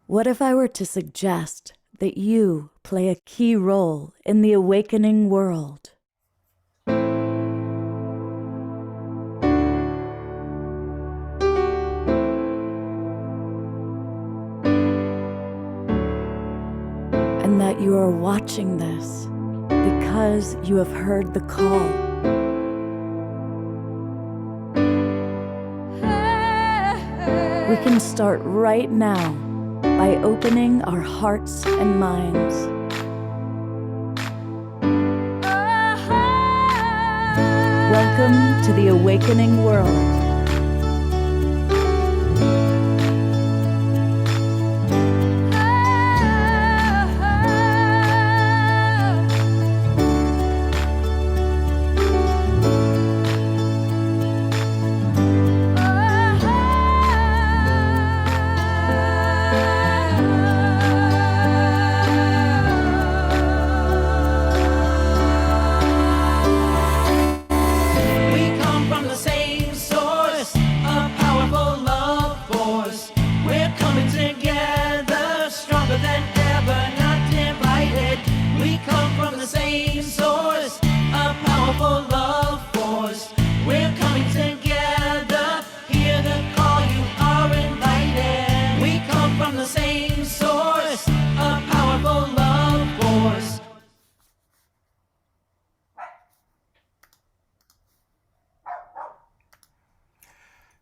What if I were to suggest that you play a key role in the awakening world? And that you are watching this because you have heard the call. We can start right now by opening our hearts and minds. Welcome to the awakening world.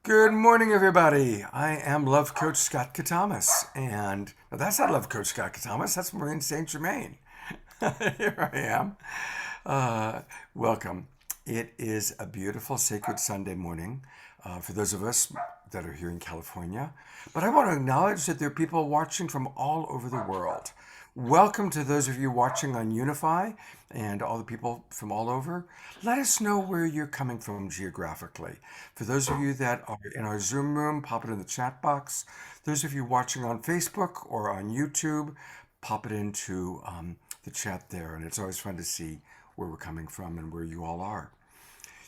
Good morning, everybody. I am Love Coach Scott Katamas, and no, that's not Love Coach Scott Katamas. That's Maureen St. Germain. Here I am. Welcome. It is a beautiful, sacred Sunday morning for those of us that are here in California. But I want to acknowledge that there are people watching from all over the world. Welcome to those of you watching on Unify and all the people from all over. Let us know where you're coming from geographically. For those of you that are in our Zoom room, pop it in the chat box. Those of you watching on Facebook or on YouTube, pop it into the chat there. And it's always fun to see where we're coming from and where you all are.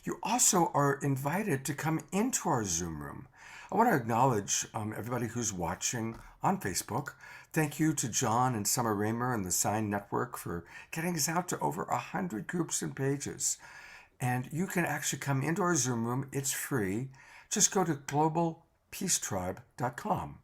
You also are invited to come into our Zoom room. I want to acknowledge everybody who's watching on Facebook. Thank you to John and Summer Raymer and the Sign Network for getting us out to over 100 groups and pages. And you can actually come into our Zoom room. It's free. Just go to globalpeacetribe.com,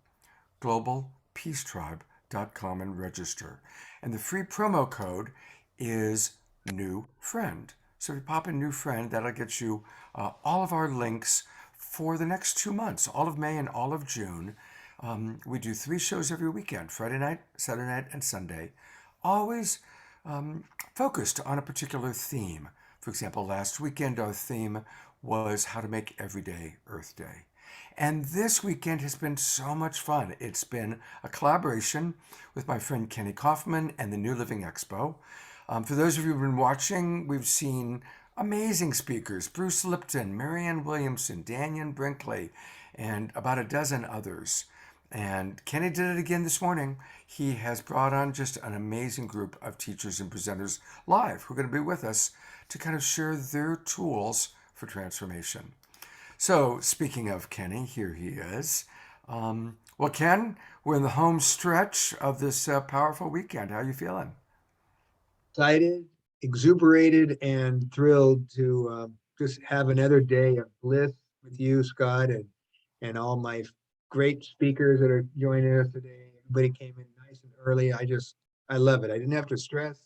globalpeacetribe.com, and register. And the free promo code is new friend. So if you pop in new friend, that'll get you all of our links for the next 2 months, all of May and all of June. We do 3 shows every weekend, Friday night, Saturday night, and Sunday, always focused on a particular theme. For example, last weekend our theme was how to make every day Earth Day. And this weekend has been so much fun. It's been a collaboration with my friend Kenny Kaufman and the new Living Expo. For those of you who've been watching, we've seen amazing speakers: Bruce Lipton, Marianne Williamson, Daniel Brinkley, and about a dozen others. And Kenny did it again this morning. He has brought on just an amazing group of teachers and presenters live who are going to be with us to kind of share their tools for transformation. So speaking of Kenny, here he is. Well, Ken, we're in the home stretch of this powerful weekend. How are you feeling? Excited, exuberated, and thrilled to just have another day of bliss with you, Scott, and all my great speakers that are joining us today. Everybody came in nice and early. I love it. I didn't have to stress.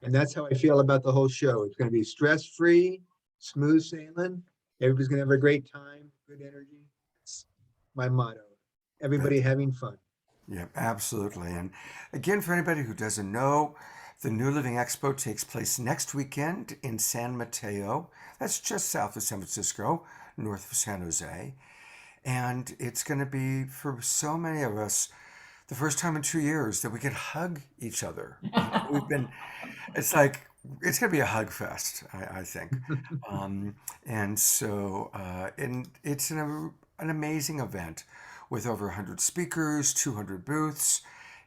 And that's how I feel about the whole show. It's going to be stress-free, smooth sailing. Everybody's going to have a great time, good energy. It's my motto. Everybody having fun. Yeah, absolutely. And again, for anybody who doesn't know, the New Living Expo takes place next weekend in San Mateo. That's just south of San Francisco, north of San Jose. And it's going to be, for so many of us, the first time in 2 years that we can hug each other. It's like, it's going to be a hug fest, I think. And so, and it's an amazing event with over 100 speakers, 200 booths,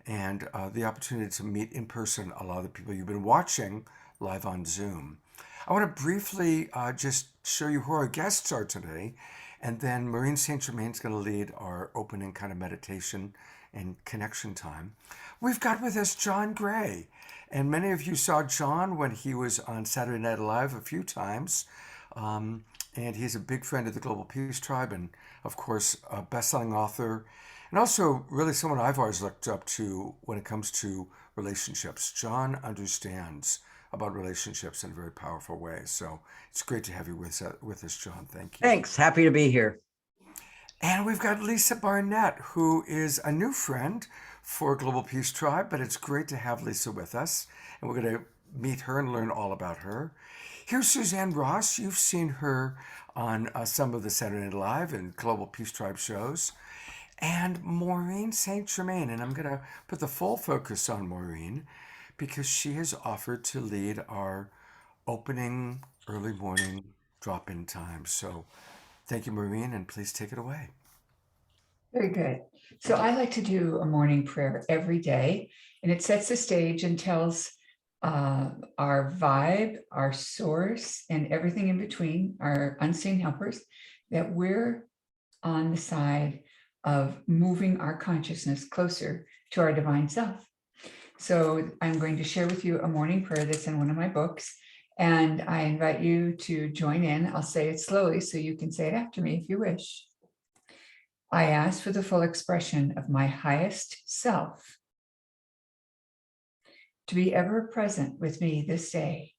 and the opportunity to meet in person a lot of the people you've been watching live on Zoom. I want to briefly just show you who our guests are today, And then Maureen St. Germain is going to lead our opening kind of meditation and connection time. We've got with us John Gray. And many of you saw John when he was on Saturday Night Live a few times. And he's a big friend of the Global Peace Tribe and, of course, a best-selling author. And also really someone I've always looked up to when it comes to relationships. John understands about relationships in a very powerful way. So it's great to have you with us, John. Thank you. Thanks. Happy to be here. And we've got Lisa Barnett, who is a new friend for Global Peace Tribe, but it's great to have Lisa with us. And we're going to meet her and learn all about her. Here's Suzanne Ross. You've seen her on some of the Saturday Night Live and Global Peace Tribe shows. And Maureen St. Germain. And I'm going to put the full focus on Maureen because she has offered to lead our opening early morning drop-in time. So thank you, Maureen, and please take it away. Very good. So I like to do a morning prayer every day, and it sets the stage and tells our vibe, our source, and everything in between, our unseen helpers, that we're on the side of moving our consciousness closer to our divine self. So I'm going to share with you a morning prayer that's in one of my books, and I invite you to join in. I'll say it slowly so you can say it after me if you wish. I ask for the full expression of my highest self to be ever present with me this day.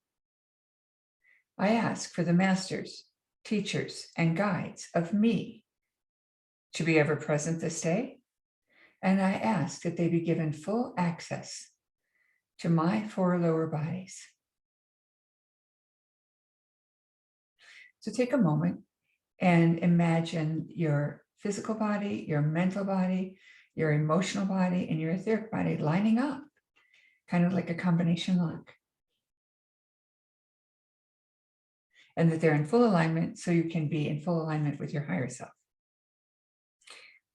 I ask for the masters, teachers, and guides of me to be ever present this day. And I ask that they be given full access to my four lower bodies. So take a moment and imagine your physical body, your mental body, your emotional body, and your etheric body lining up, kind of like a combination lock. And that they're in full alignment so you can be in full alignment with your higher self.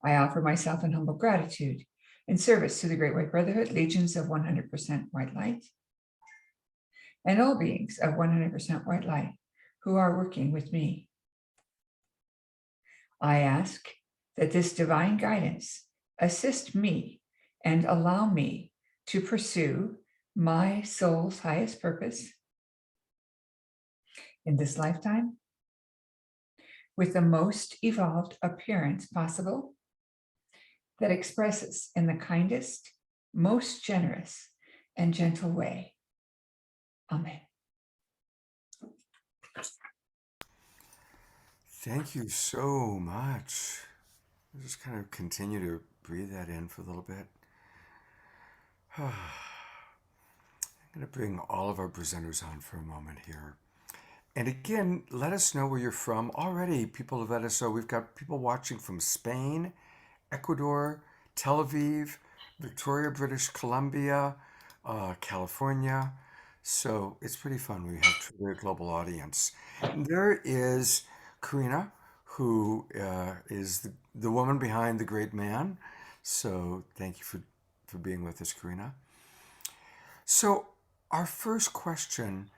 I offer myself in humble gratitude in service to the Great White Brotherhood, legions of 100% white light, and all beings of 100% white light who are working with me. I ask that this divine guidance assist me and allow me to pursue my soul's highest purpose in this lifetime with the most evolved appearance possible that expresses in the kindest, most generous, and gentle way. Amen. Thank you so much. I'll just kind of continue to breathe that in for a little bit. I'm going to bring all of our presenters on for a moment here. And again, let us know where you're from. Already, people have let us know. We've got people watching from Spain, Ecuador, Tel Aviv, Victoria, British Columbia, California. So it's pretty fun. We have truly a global audience. And there is Karina, who is the woman behind the great man. So thank you for being with us, Karina. So our first question,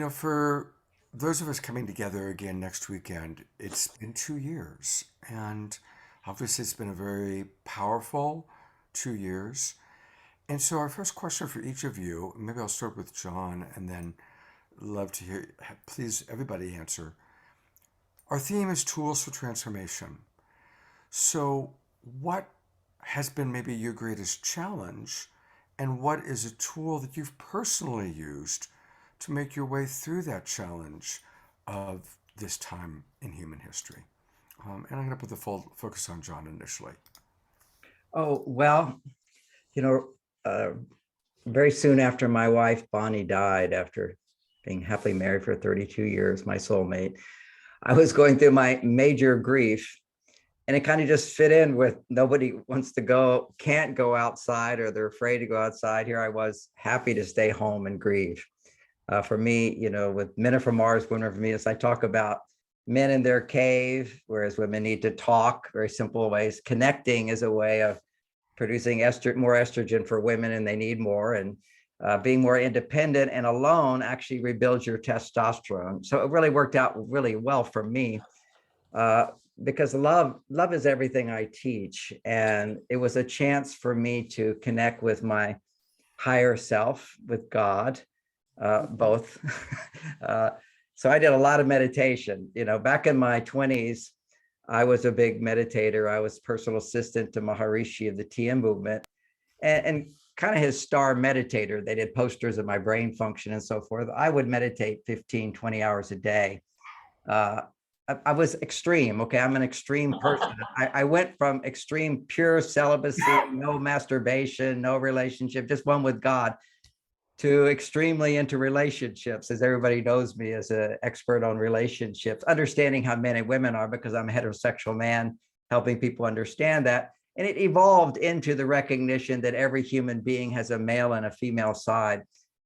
for those of us coming together again next weekend, it's been 2 years. And obviously it's been a very powerful 2 years. And so our first question for each of you, maybe I'll start with John and then love to hear, please everybody answer. Our theme is tools for transformation. So what has been maybe your greatest challenge, and what is a tool that you've personally used to make your way through that challenge of this time in human history? And I'm going to put the full focus on John initially. Oh, well, very soon after my wife, Bonnie, died, after being happily married for 32 years, my soulmate, I was going through my major grief, and it kind of just fit in with nobody wants to go, can't go outside, or they're afraid to go outside. Here I was, happy to stay home and grieve. For me, with Men Are From Mars, Women Are From Venus, I talk about men in their cave, whereas women need to talk, very simple ways. Connecting is a way of producing more estrogen for women, and they need more. And being more independent and alone actually rebuilds your testosterone. So it really worked out really well for me. because love is everything I teach. And it was a chance for me to connect with my higher self, with God, both. So I did a lot of meditation. Back in my 20s, I was a big meditator. I was personal assistant to Maharishi of the TM movement, and kind of his star meditator. They did posters of my brain function and so forth. I would meditate 15, 20 hours a day. I was extreme. Okay. I'm an extreme person. I went from extreme pure celibacy, no masturbation, no relationship, just one with God, to extremely into relationships, as everybody knows me as an expert on relationships, understanding how men and women are, because I'm a heterosexual man, helping people understand that. And it evolved into the recognition that every human being has a male and a female side.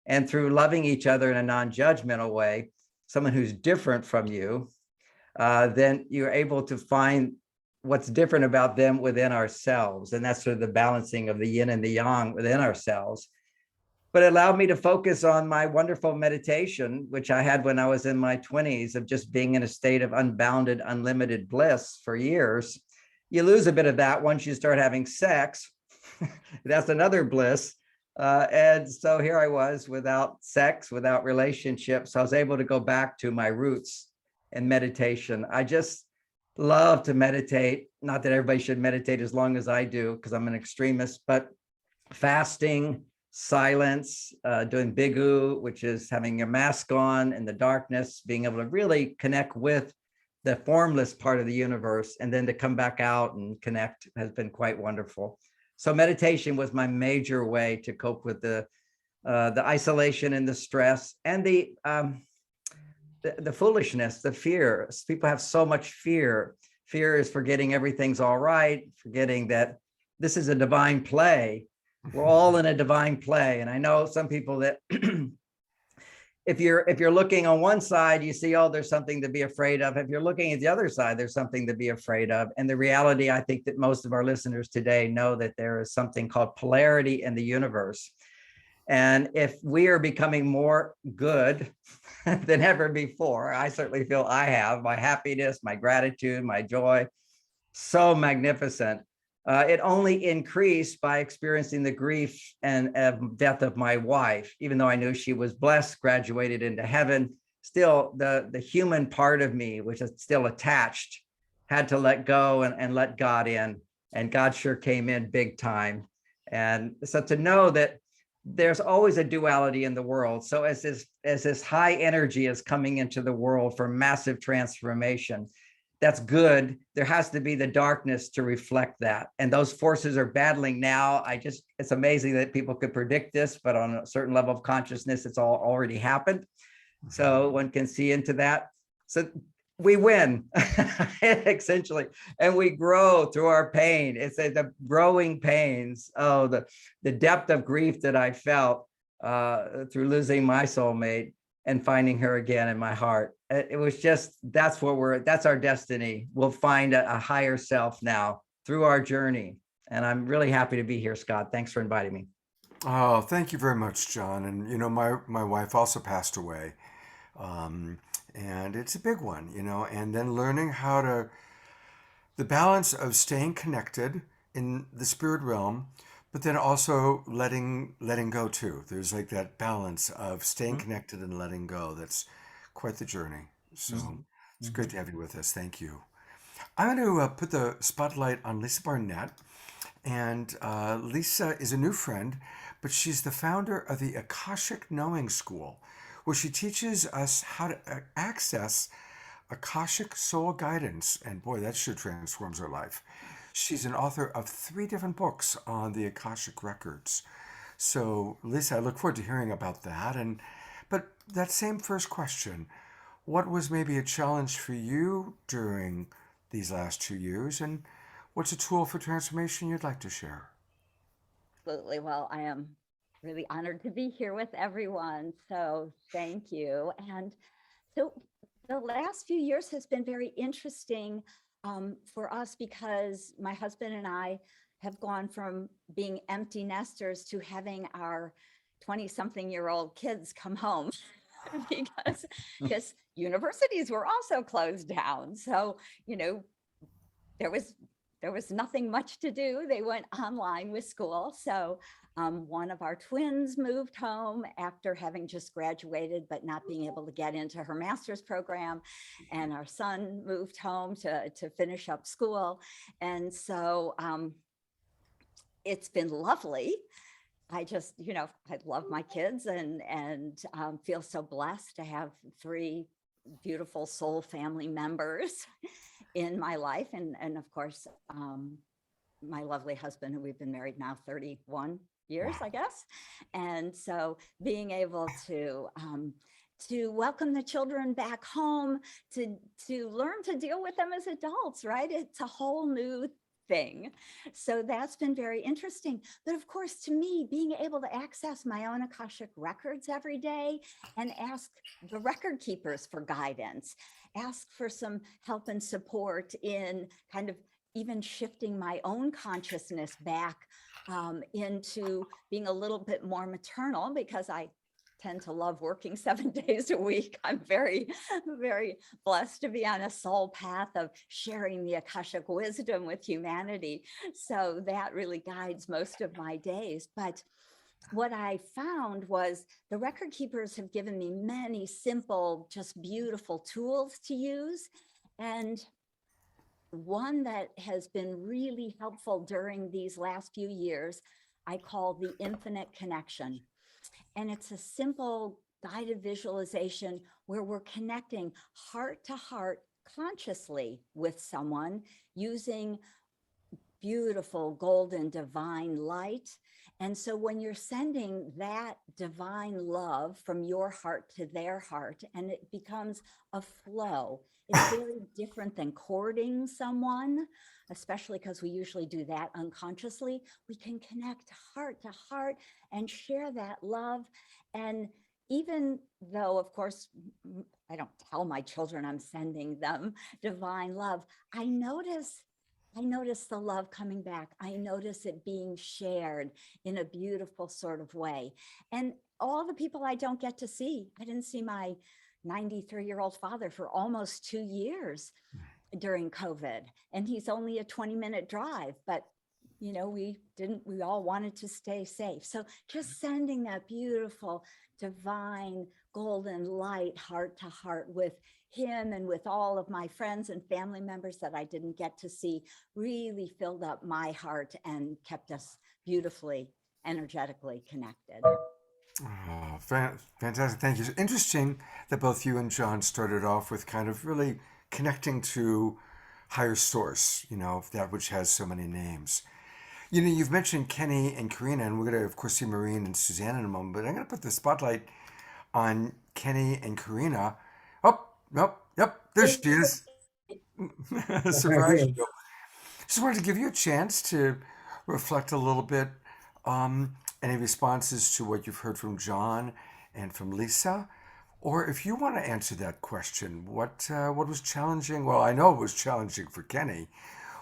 And through loving each other in a non-judgmental way, someone who's different from you, then you're able to find what's different about them within ourselves. And that's sort of the balancing of the yin and the yang within ourselves. But it allowed me to focus on my wonderful meditation, which I had when I was in my 20s, of just being in a state of unbounded, unlimited bliss for years. You lose a bit of that once you start having sex. That's another bliss. And so here I was without sex, without relationships. I was able to go back to my roots in meditation. I just love to meditate. Not that everybody should meditate as long as I do, because I'm an extremist, but fasting, silence, doing bigu, which is having your mask on in the darkness, being able to really connect with the formless part of the universe, and then to come back out and connect has been quite wonderful. So meditation was my major way to cope with the isolation and the stress and the foolishness, the fear. People have so much fear. Fear is forgetting everything's all right, forgetting that this is a divine play. We're all in a divine play. And I know some people that if you're looking on one side, you see, oh, there's something to be afraid of. If you're looking at the other side, there's something to be afraid of. And the reality, I think that most of our listeners today know that there is something called polarity in the universe. And if we are becoming more good than ever before, I certainly feel I have, my happiness, my gratitude, my joy, so magnificent. It only increased by experiencing the grief and death of my wife. Even though I knew she was blessed, graduated into heaven, still the human part of me, which is still attached, had to let go and let God in. And God sure came in big time. And so to know that there's always a duality in the world. So as this high energy is coming into the world for massive transformation, that's good. There has to be the darkness to reflect that. And those forces are battling now. It's amazing that people could predict this, but on a certain level of consciousness, it's all already happened. So one can see into that. So we win, essentially, and we grow through our pain. It's the growing pains. Oh, the depth of grief that I felt through losing my soulmate and finding her again in my heart. It was just, that's our destiny. We'll find a higher self now through our journey. And I'm really happy to be here, Scott. Thanks for inviting me. Oh, thank you very much, John. And my wife also passed away. And it's a big one, and then learning the balance of staying connected in the spirit realm, but then also letting go too. There's like that balance of staying connected and letting go. That's quite the journey. So it's great to have you with us. Thank you. I'm going to put the spotlight on Lisa Barnett. And Lisa is a new friend, but she's the founder of the Akashic Knowing School, where she teaches us how to access Akashic soul guidance. And boy, that sure transforms our life. She's an author of 3 different books on the Akashic records. So, Lisa, I look forward to hearing about that. But that same first question, what was maybe a challenge for you during these last 2 years? And what's a tool for transformation you'd like to share? Absolutely. Well, I am really honored to be here with everyone. So thank you. And so the last few years has been very interesting for us, because my husband and I have gone from being empty nesters to having our 20-something-year-old kids come home because universities were also closed down. So, there was nothing much to do. They went online with school. So one of our twins moved home after having just graduated, but not being able to get into her master's program. And our son moved home to finish up school. And so it's been lovely. I just, I love my kids and feel so blessed to have 3 beautiful soul family members in my life. And of course, my lovely husband, who we've been married now 31 years, I guess. And so being able to welcome the children back home, to learn to deal with them as adults, right? It's a whole new thing. So that's been very interesting. But of course, to me, being able to access my own Akashic records every day and ask the record keepers for guidance, ask for some help and support in kind of even shifting my own consciousness back into being a little bit more maternal, because I tend to love working 7 days a week. I'm very, very blessed to be on a soul path of sharing the Akashic wisdom with humanity. So that really guides most of my days. But what I found was the record keepers have given me many simple, just beautiful tools to use. And one that has been really helpful during these last few years, I call the infinite connection. And it's a simple guided visualization where we're connecting heart to heart consciously with someone using beautiful golden divine light. And so when you're sending that divine love from your heart to their heart, and it becomes a flow, it's very different than courting someone, especially because we usually do that unconsciously. We can connect heart to heart and share that love. And even though, of course, I don't tell my children I'm sending them divine love, I notice the love coming back. I notice it being shared in a beautiful sort of way. And all the people I don't get to see, I didn't see my 93-year-old father for almost 2 years during COVID. And he's only a 20-minute drive, but we all wanted to stay safe. So just sending that beautiful, divine, golden light heart to heart with him and with all of my friends and family members that I didn't get to see really filled up my heart and kept us beautifully, energetically connected. Oh, fantastic. Thank you. It's interesting that both you and John started off with kind of really connecting to higher source, that which has so many names. You've mentioned Kenny and Karina, and we're going to, of course, see Maureen and Suzanne in a moment, but I'm going to put the spotlight on Kenny and Karina. Oh, nope, yep, there she is. Surprise you. Just wanted to give you a chance to reflect a little bit. Any responses to what you've heard from John and from Lisa? Or if you want to answer that question, what was challenging? Well, I know it was challenging for Kenny,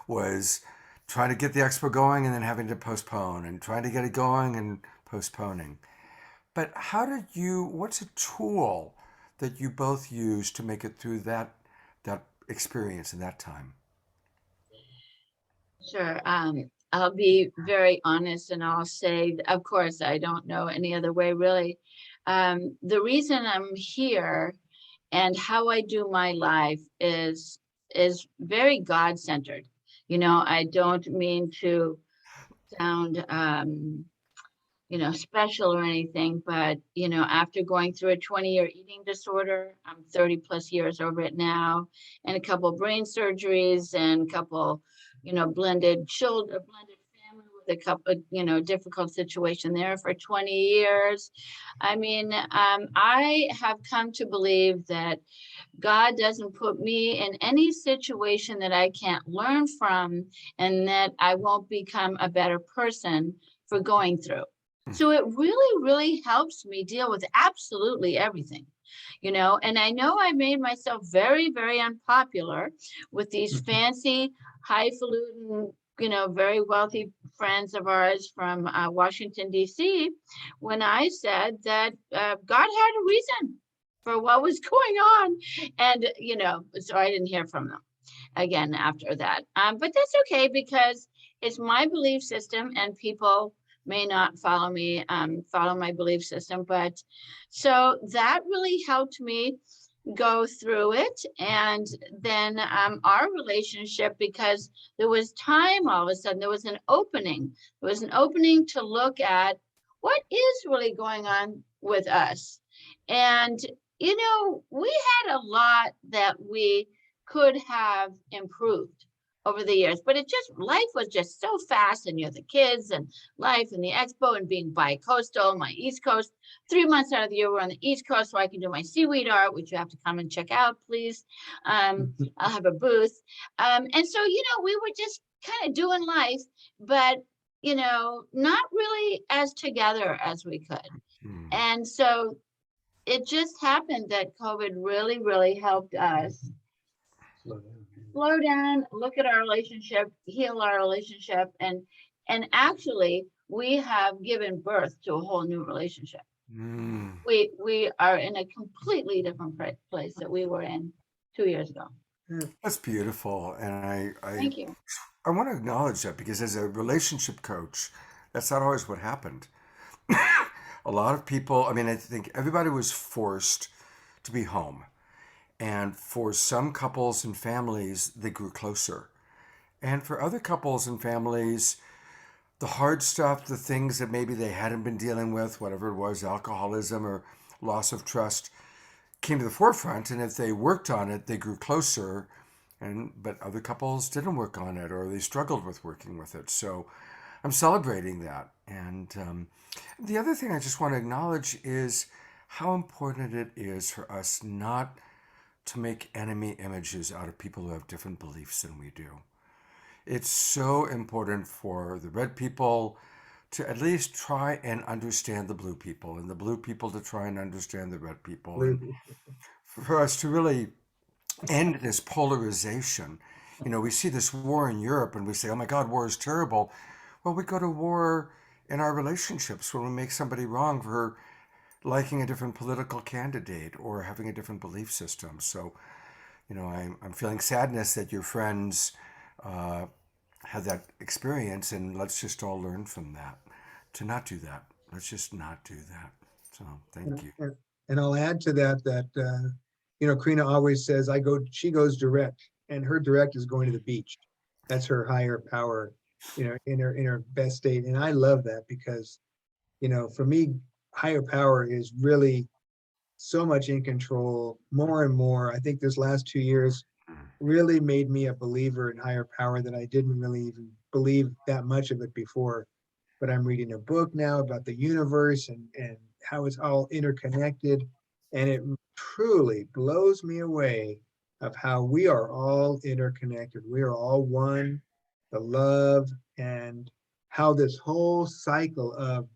was trying to get the expo going and then having to postpone, and trying to get it going and postponing. But what's a tool that you both use to make it through that experience in that time? Sure. I'll be very honest and I'll say, of course, I don't know any other way really. The reason I'm here and how I do my life is very God-centered. I don't mean to sound, special or anything, but, after going through a 20-year eating disorder, I'm 30 plus years over it now, and a couple brain surgeries and a couple, blended family with a couple, difficult situation there for 20 years. I mean, I have come to believe that God doesn't put me in any situation that I can't learn from and that I won't become a better person for going through. So it really, really helps me deal with absolutely everything, and I know I made myself very, very unpopular with these fancy, highfalutin, very wealthy friends of ours from Washington, D.C., when I said that God had a reason for what was going on. And, so I didn't hear from them. again after that. But that's okay because it's my belief system and people may not follow me, follow my belief system. But so that really helped me go through it. And then our relationship, because there was time all of a sudden, there was an opening. There was an opening to look at what is really going on with us. And, you know, we had a lot that we could have improved over the years, but it just, life was just so fast, and you have the kids and life and the expo and being bi-coastal, my East Coast, 3 months out of the year, we're on the East Coast, so I can do my seaweed art, which you have to come and check out, please. I'll have a booth. And so, you know, we were just kind of doing life, but, you know, not really as together as we could. And so it just happened that COVID really, really helped us slow down, look at our relationship, heal our relationship, and actually we have given birth to a whole new relationship. We are in a completely different place that we were in 2 years ago. That's beautiful. And Thank you. I want to acknowledge that, because as a relationship coach, that's not always what happened. A lot of people, I mean, I think everybody was forced to be home. And for some couples and families, they grew closer. And for other couples and families, the hard stuff, the things that maybe they hadn't been dealing with, whatever it was, alcoholism or loss of trust, came to the forefront. And if they worked on it, they grew closer. But other couples didn't work on it, or they struggled with working with it. So I'm celebrating that. And the other thing I just want to acknowledge is how important it is for us not to make enemy images out of people who have different beliefs than we do. It's so important for the red people to at least try and understand the blue people, and the blue people to try and understand the red people. And for us to really end this polarization. You know, we see this war in Europe and we say, oh my God, war is terrible. Well, we go to war in our relationships when we make somebody wrong for liking a different political candidate or having a different belief system. So, you know, I'm feeling sadness that your friends had that experience, and let's just all learn from that to not do that. Let's just not do that. So thank you. And I'll add to that, you know, Karina always says, she goes direct, and her direct is going to the beach. That's her higher power, you know, in her best state. And I love that because, you know, for me, higher power is really so much in control, more and more. I think this last 2 years really made me a believer in higher power that I didn't really even believe that much of it before. But I'm reading a book now about the universe and how it's all interconnected. And it truly blows me away of how we are all interconnected. We are all one, the love, and how this whole cycle of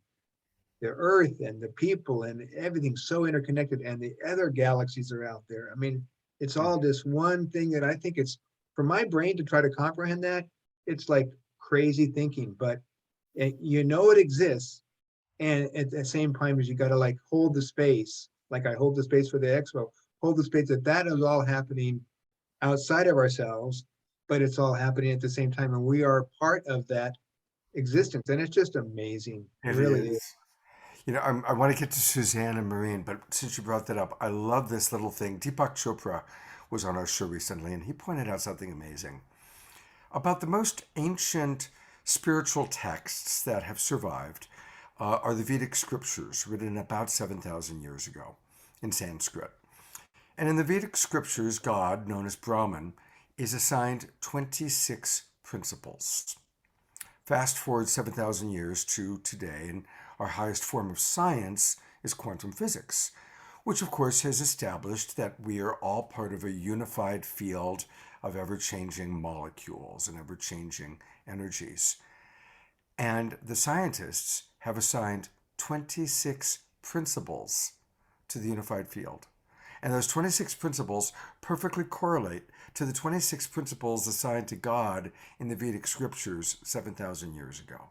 the earth and the people and everything's so interconnected, and the other galaxies are out there. I mean, it's all this one thing that I think it's, for my brain to try to comprehend that, it's like crazy thinking, but you know it exists. And at the same time as you got to like hold the space, like I hold the space for the expo, hold the space that is all happening outside of ourselves, but it's all happening at the same time. And we are part of that existence. And it's just amazing. It really is. You know, I want to get to Suzanne and Marine, but since you brought that up, I love this little thing. Deepak Chopra was on our show recently, and he pointed out something amazing about the most ancient spiritual texts that have survived are the Vedic scriptures, written about 7,000 years ago in Sanskrit. And in the Vedic scriptures, God, known as Brahman, is assigned 26 principles. Fast forward 7,000 years to today, and our highest form of science is quantum physics, which of course has established that we are all part of a unified field of ever-changing molecules and ever-changing energies. And the scientists have assigned 26 principles to the unified field. And those 26 principles perfectly correlate to the 26 principles assigned to God in the Vedic scriptures 7,000 years ago.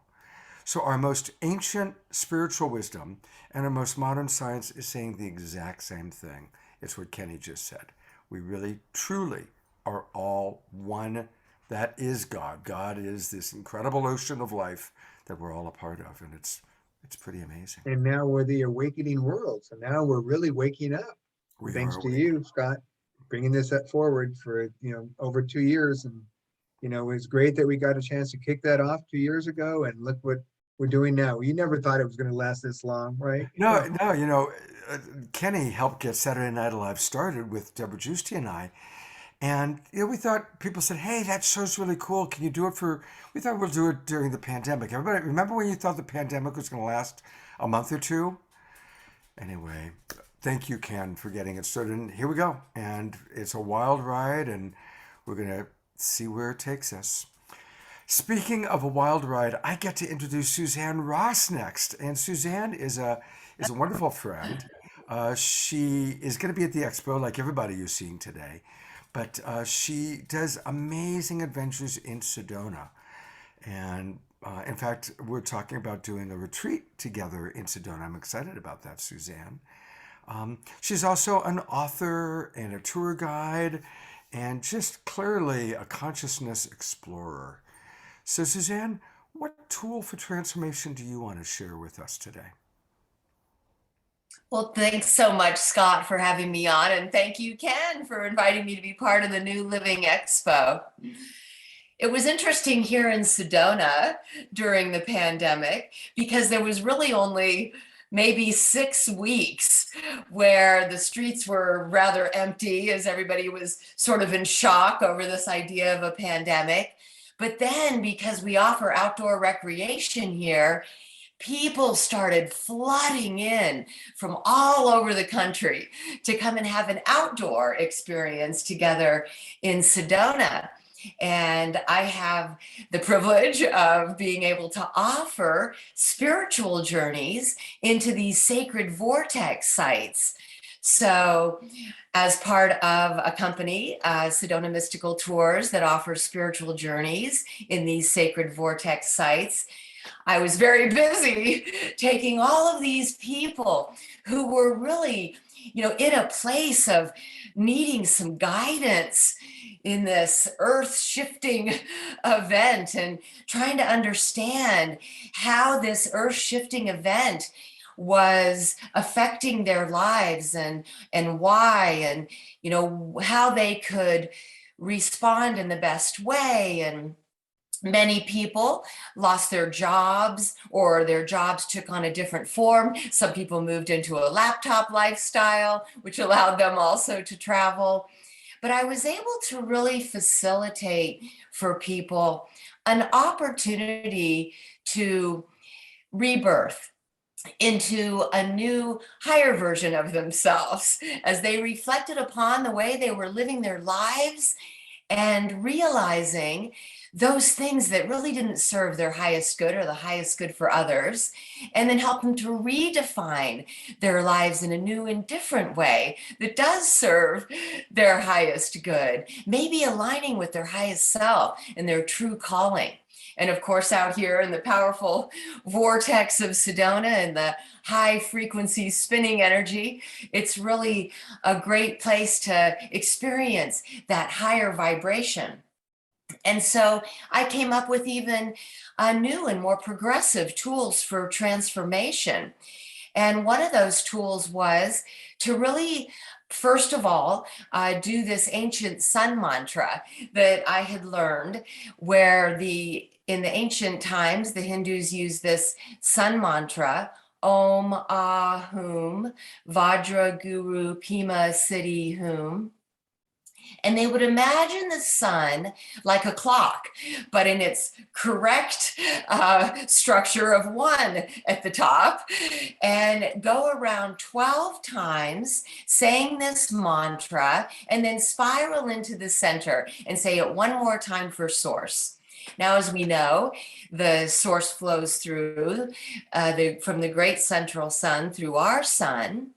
So our most ancient spiritual wisdom and our most modern science is saying the exact same thing. It's what Kenny just said. We really, truly are all one. That is God. God is this incredible ocean of life that we're all a part of, and it's pretty amazing. And now we're the awakening world. So now we're really waking up. We Thanks are to awakening. you, Scott, bringing this up forward for, over 2 years. And, it's great that we got a chance to kick that off 2 years ago. And look what we're doing now. You never thought it was going to last this long, right? No, Kenny helped get Saturday Night Alive started with Deborah Giusti and I. And we thought, people said, hey, that show's really cool. Can you do it we thought we'll do it during the pandemic. Everybody, remember when you thought the pandemic was going to last a month or two? Anyway, thank you, Ken, for getting it started. And here we go. And it's a wild ride, and we're going to see where it takes us. Speaking of a wild ride, I get to introduce Suzanne Ross next. And Suzanne is a wonderful friend. She is going to be at the expo like everybody you're seeing today. But she does amazing adventures in Sedona. And in fact, we're talking about doing a retreat together in Sedona. I'm excited about that, Suzanne. She's also an author and a tour guide and just clearly a consciousness explorer. So, Suzanne, what tool for transformation do you want to share with us today? Well, thanks so much, Scott, for having me on. And thank you, Ken, for inviting me to be part of the new Living Expo. It was interesting here in Sedona during the pandemic because there was really only maybe 6 weeks where the streets were rather empty as everybody was sort of in shock over this idea of a pandemic. But then because we offer outdoor recreation here, people started flooding in from all over the country to come and have an outdoor experience together in Sedona. And I have the privilege of being able to offer spiritual journeys into these sacred vortex sites. So as part of a company, Sedona Mystical Tours, that offers spiritual journeys in these sacred vortex sites, I was very busy taking all of these people who were really, in a place of needing some guidance in this earth shifting event and trying to understand how this earth shifting event was affecting their lives and why, and how they could respond in the best way. And many people lost their jobs, or their jobs took on a different form. Some people moved into a laptop lifestyle, which allowed them also to travel. But I was able to really facilitate for people an opportunity to rebirth into a new, higher version of themselves as they reflected upon the way they were living their lives and realizing those things that really didn't serve their highest good or the highest good for others, and then help them to redefine their lives in a new and different way that does serve their highest good, maybe aligning with their highest self and their true calling. And of course, out here in the powerful vortex of Sedona and the high frequency spinning energy, it's really a great place to experience that higher vibration. And so I came up with even new and more progressive tools for transformation. And one of those tools was to really, first of all, do this ancient sun mantra that I had learned, where in the ancient times, the Hindus used this sun mantra, Om Ahum Vajra Guru Pima Siddhi Hum. And they would imagine the sun like a clock, but in its correct structure of 1 at the top, and go around 12 times saying this mantra, and then spiral into the center and say it 1 more time for source. Now, as we know, the source flows through from the great central sun through our sun.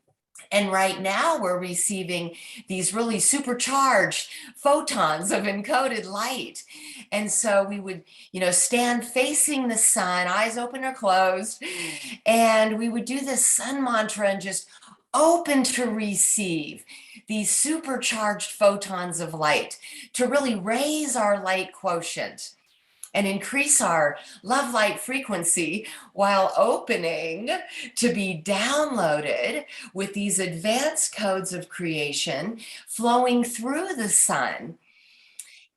And right now we're receiving these really supercharged photons of encoded light. And so we would, stand facing the sun, eyes open or closed, and we would do this sun mantra and just open to receive these supercharged photons of light, to really raise our light quotient and increase our love light frequency, while opening to be downloaded with these advanced codes of creation flowing through the sun.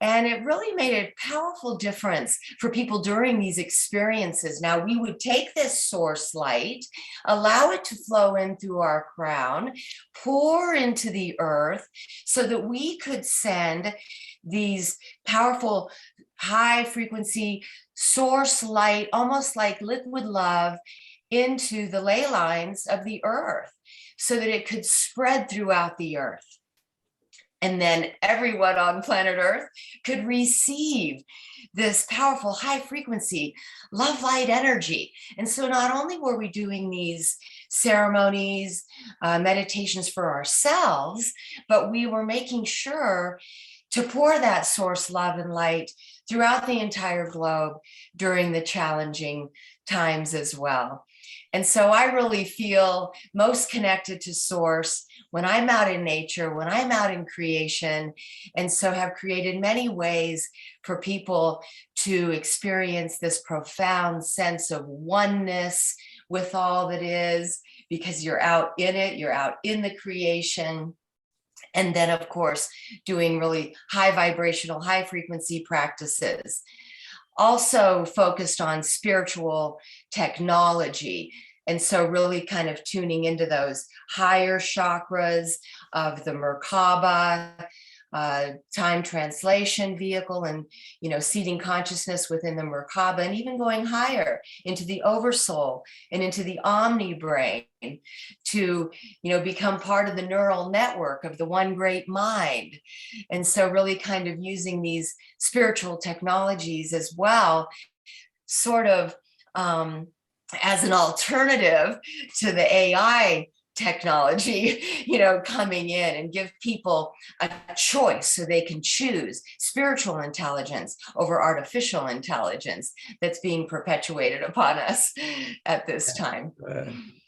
And it really made a powerful difference for people during these experiences. Now, we would take this source light, allow it to flow in through our crown, pour into the earth, so that we could send these powerful high frequency source light, almost like liquid love, into the ley lines of the earth, so that it could spread throughout the earth. And then everyone on planet Earth could receive this powerful high frequency love light energy. And so not only were we doing these ceremonies, meditations for ourselves, but we were making sure to pour that source love and light throughout the entire globe during the challenging times as well. And so I really feel most connected to source when I'm out in nature, when I'm out in creation, and so have created many ways for people to experience this profound sense of oneness with all that is, because you're out in it, you're out in the creation. And then, of course, doing really high vibrational, high frequency practices. Also focused on spiritual technology. And so really kind of tuning into those higher chakras of the Merkaba, time translation vehicle, and, seeding consciousness within the Merkaba, and even going higher into the oversoul and into the omni brain to, become part of the neural network of the one great mind. And so really kind of using these spiritual technologies as well, sort of, as an alternative to the AI technology, coming in, and give people a choice so they can choose spiritual intelligence over artificial intelligence that's being perpetuated upon us at this time.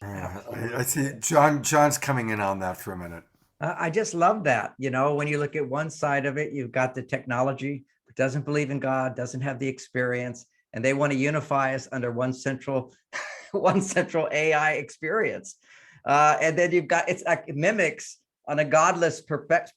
I see John's coming in on that for a minute. I just love that. When you look at one side of it, you've got the technology, but doesn't believe in God, doesn't have the experience, and they want to unify us under one central AI experience. And then you've got, it's like, it mimics on a godless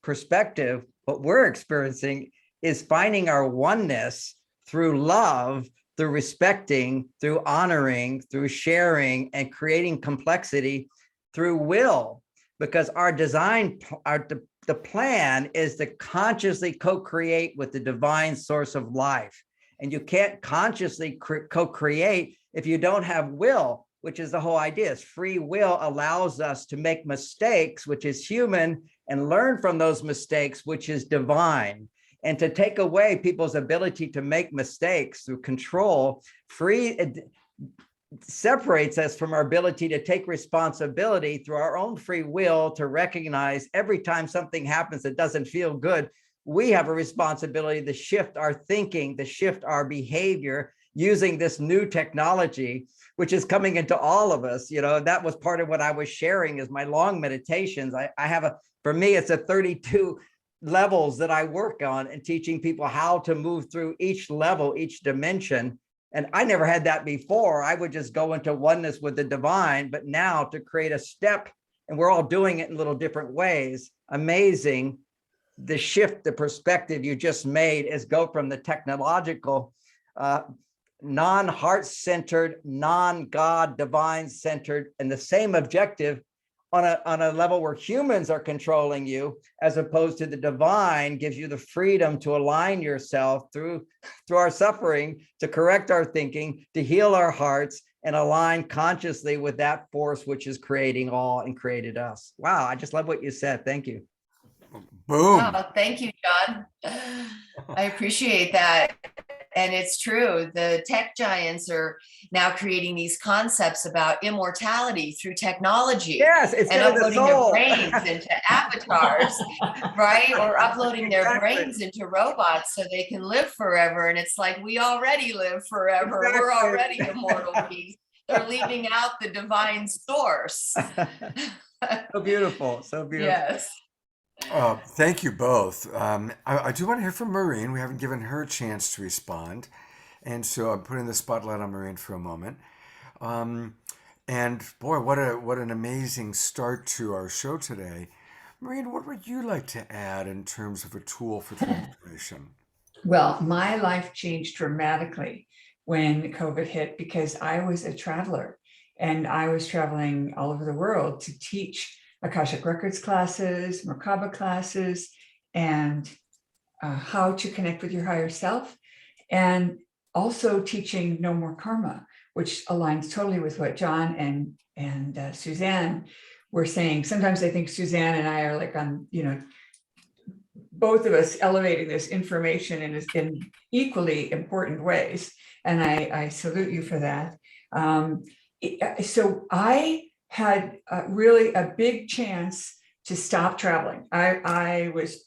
perspective. What we're experiencing is finding our oneness through love, through respecting, through honoring, through sharing, and creating complexity through will. Because our design, the plan is to consciously co-create with the divine source of life. And you can't consciously co-create if you don't have will, which is the whole idea. Is free will allows us to make mistakes, which is human, and learn from those mistakes, which is divine. And to take away people's ability to make mistakes through control, separates us from our ability to take responsibility through our own free will, to recognize every time something happens that doesn't feel good, we have a responsibility to shift our thinking, to shift our behavior using this new technology, which is coming into all of us. That was part of what I was sharing is my long meditations. I have for me, it's a 32 levels that I work on, and teaching people how to move through each level, each dimension. And I never had that before. I would just go into oneness with the divine, but now to create a step, and we're all doing it in little different ways. Amazing. The shift, the perspective you just made is go from the technological, non-heart-centered, non-God, divine-centered, and the same objective on a level where humans are controlling you, as opposed to the divine gives you the freedom to align yourself through our suffering, to correct our thinking, to heal our hearts, and align consciously with that force which is creating all and created us. Wow, I just love what you said. Thank you. Boom. Oh, thank you, John. I appreciate that. And it's true. The tech giants are now creating these concepts about immortality through technology. Yes, it's and uploading their brains into avatars, right? Or uploading their brains into robots so they can live forever. And it's like, we already live forever. Exactly. We're already immortal beings. They're leaving out the divine source. So beautiful. So beautiful. Yes. Thank you both. I do want to hear from Maureen. We haven't given her a chance to respond. And so I'm putting the spotlight on Maureen for a moment. And boy, what an amazing start to our show today. Maureen, what would you like to add in terms of a tool for transformation? Well, my life changed dramatically when COVID hit because I was a traveler and I was traveling all over the world to teach Akashic Records classes, Merkaba classes, and how to connect with your higher self, and also teaching No More Karma, which aligns totally with what John and Suzanne were saying. Sometimes I think Suzanne and I are like on, both of us elevating this information in equally important ways. And I salute you for that. So I had really a big chance to stop traveling. I was,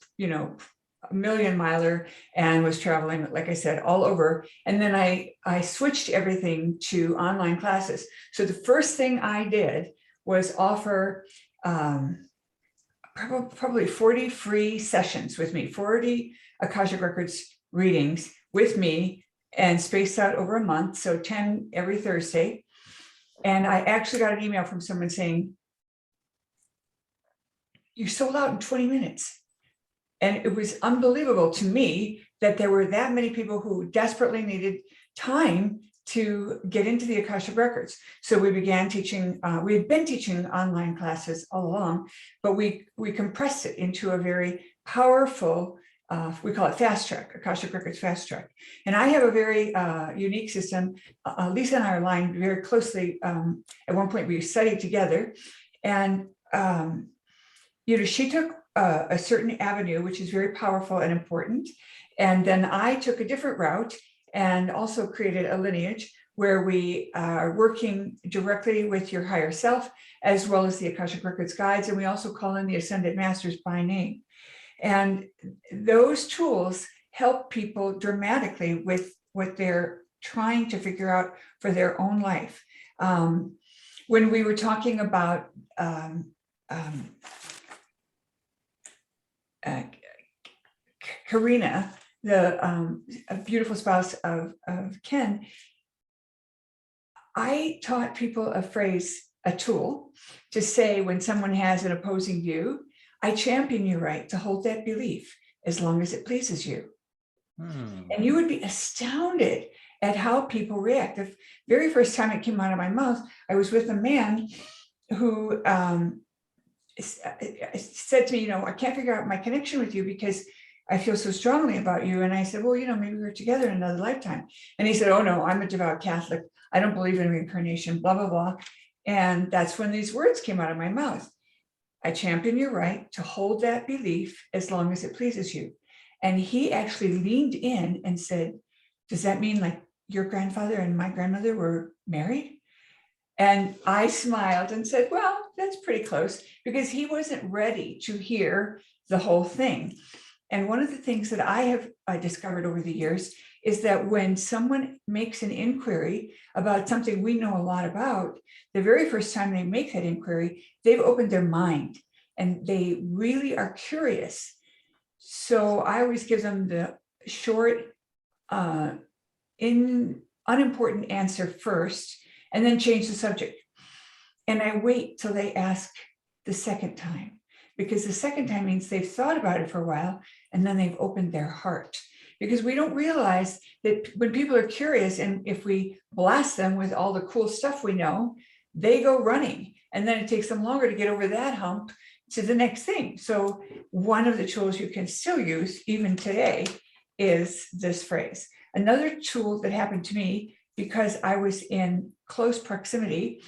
a million miler and was traveling, like I said, all over. And then I switched everything to online classes. So the first thing I did was offer probably 40 free sessions with me, 40 Akashic Records readings with me and spaced out over a month. So 10 every Thursday. And I actually got an email from someone saying, "You sold out in 20 minutes. And it was unbelievable to me that there were that many people who desperately needed time to get into the Akashic Records. So we began teaching, we had been teaching online classes all along, but we compressed it into a very powerful, we call it fast track, Akashic Records fast track. And I have a very unique system. Lisa and I are aligned very closely. At one point we studied together, and she took a certain avenue, which is very powerful and important. And then I took a different route and also created a lineage where we are working directly with your higher self, as well as the Akashic Records guides. And we also call in the Ascended Masters by name. And those tools help people dramatically with what they're trying to figure out for their own life. When we were talking about Karina, the a beautiful spouse of Ken, I taught people a phrase, a tool to say when someone has an opposing view, I champion your right to hold that belief as long as it pleases you. And you would be astounded at how people react. The very first time it came out of my mouth, I was with a man who said to me, I can't figure out my connection with you because I feel so strongly about you. And I said, well, maybe we were together in another lifetime. And he said, oh no, I'm a devout Catholic. I don't believe in reincarnation, blah, blah, blah. And that's when these words came out of my mouth. I champion your right to hold that belief as long as it pleases you. And he actually leaned in and said, does that mean like your grandfather and my grandmother were married? And I smiled and said, well, that's pretty close, because he wasn't ready to hear the whole thing. And one of the things that I have discovered over the years is that when someone makes an inquiry about something we know a lot about, the very first time they make that inquiry, they've opened their mind and they really are curious. So I always give them the short, unimportant answer first, and then change the subject. And I wait till they ask the second time, because the second time means they've thought about it for a while and then they've opened their heart. Because we don't realize that when people are curious, and if we blast them with all the cool stuff we know, they go running. And then it takes them longer to get over that hump to the next thing. So one of the tools you can still use even today is this phrase. Another tool that happened to me, because I was in close proximity,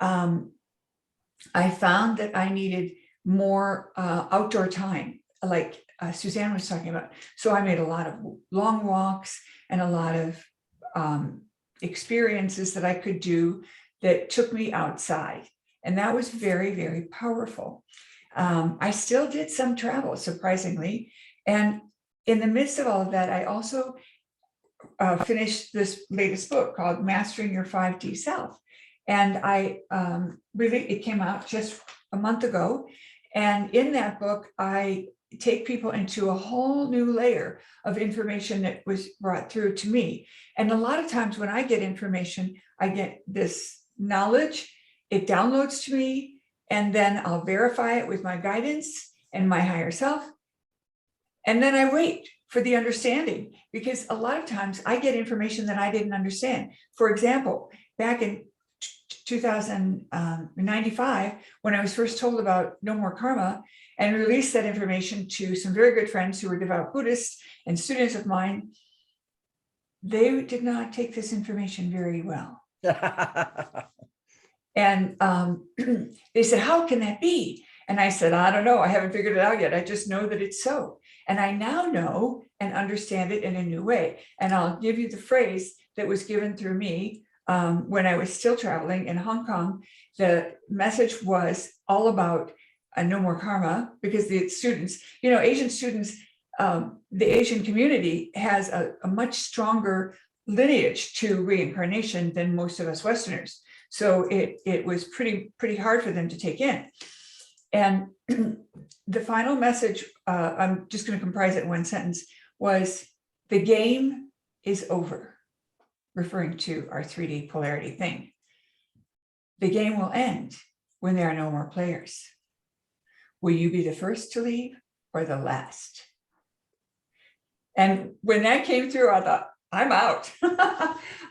I found that I needed more outdoor time, like Suzanne was talking about. So I made a lot of long walks and a lot of experiences that I could do that took me outside. And that was very, very powerful. I still did some travel, surprisingly. And in the midst of all of that, I also finished this latest book called Mastering Your 5D Self. And I it came out just a month ago. And in that book, I take people into a whole new layer of information that was brought through to me. And a lot of times when I get information, I get this knowledge, it downloads to me, and then I'll verify it with my guidance and my higher self. And then I wait for the understanding, because a lot of times I get information that I didn't understand. For example, back in 2095, when I was first told about no more karma, and released that information to some very good friends who were devout Buddhists and students of mine, they did not take this information very well. And they said, how can that be? And I said, I don't know. I haven't figured it out yet. I just know that it's so. And I now know and understand it in a new way. And I'll give you the phrase that was given through me when I was still traveling in Hong Kong. The message was all about no more karma, because the students, Asian students, the Asian community has a much stronger lineage to reincarnation than most of us Westerners. So it was pretty hard for them to take in. And the final message, I'm just going to comprise it in one sentence, was the game is over, referring to our 3D polarity thing. The game will end when there are no more players. Will you be the first to leave or the last? And when that came through, I thought, I'm out.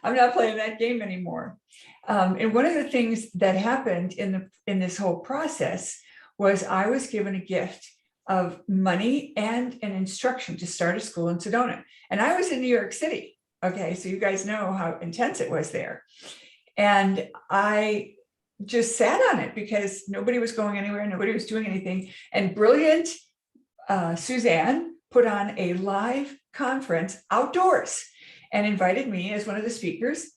I'm not playing that game anymore. And one of the things that happened in this whole process was I was given a gift of money and an instruction to start a school in Sedona. And I was in New York City. Okay, so you guys know how intense it was there. And I just sat on it because nobody was going anywhere, nobody was doing anything. And brilliant Suzanne put on a live conference outdoors and invited me as one of the speakers.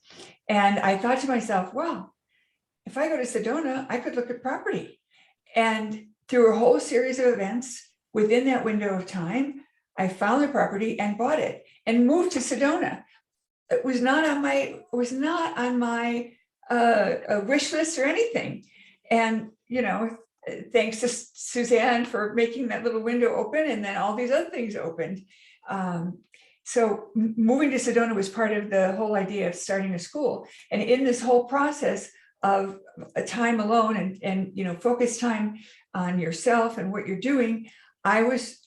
And I thought to myself, wow, if I go to Sedona, I could look at property. And through a whole series of events within that window of time, I found the property and bought it and moved to Sedona. It was not on my wish list or anything. And, thanks to Suzanne for making that little window open, and then all these other things opened. So moving to Sedona was part of the whole idea of starting a school. And in this whole process of a time alone and focus time on yourself and what you're doing, I was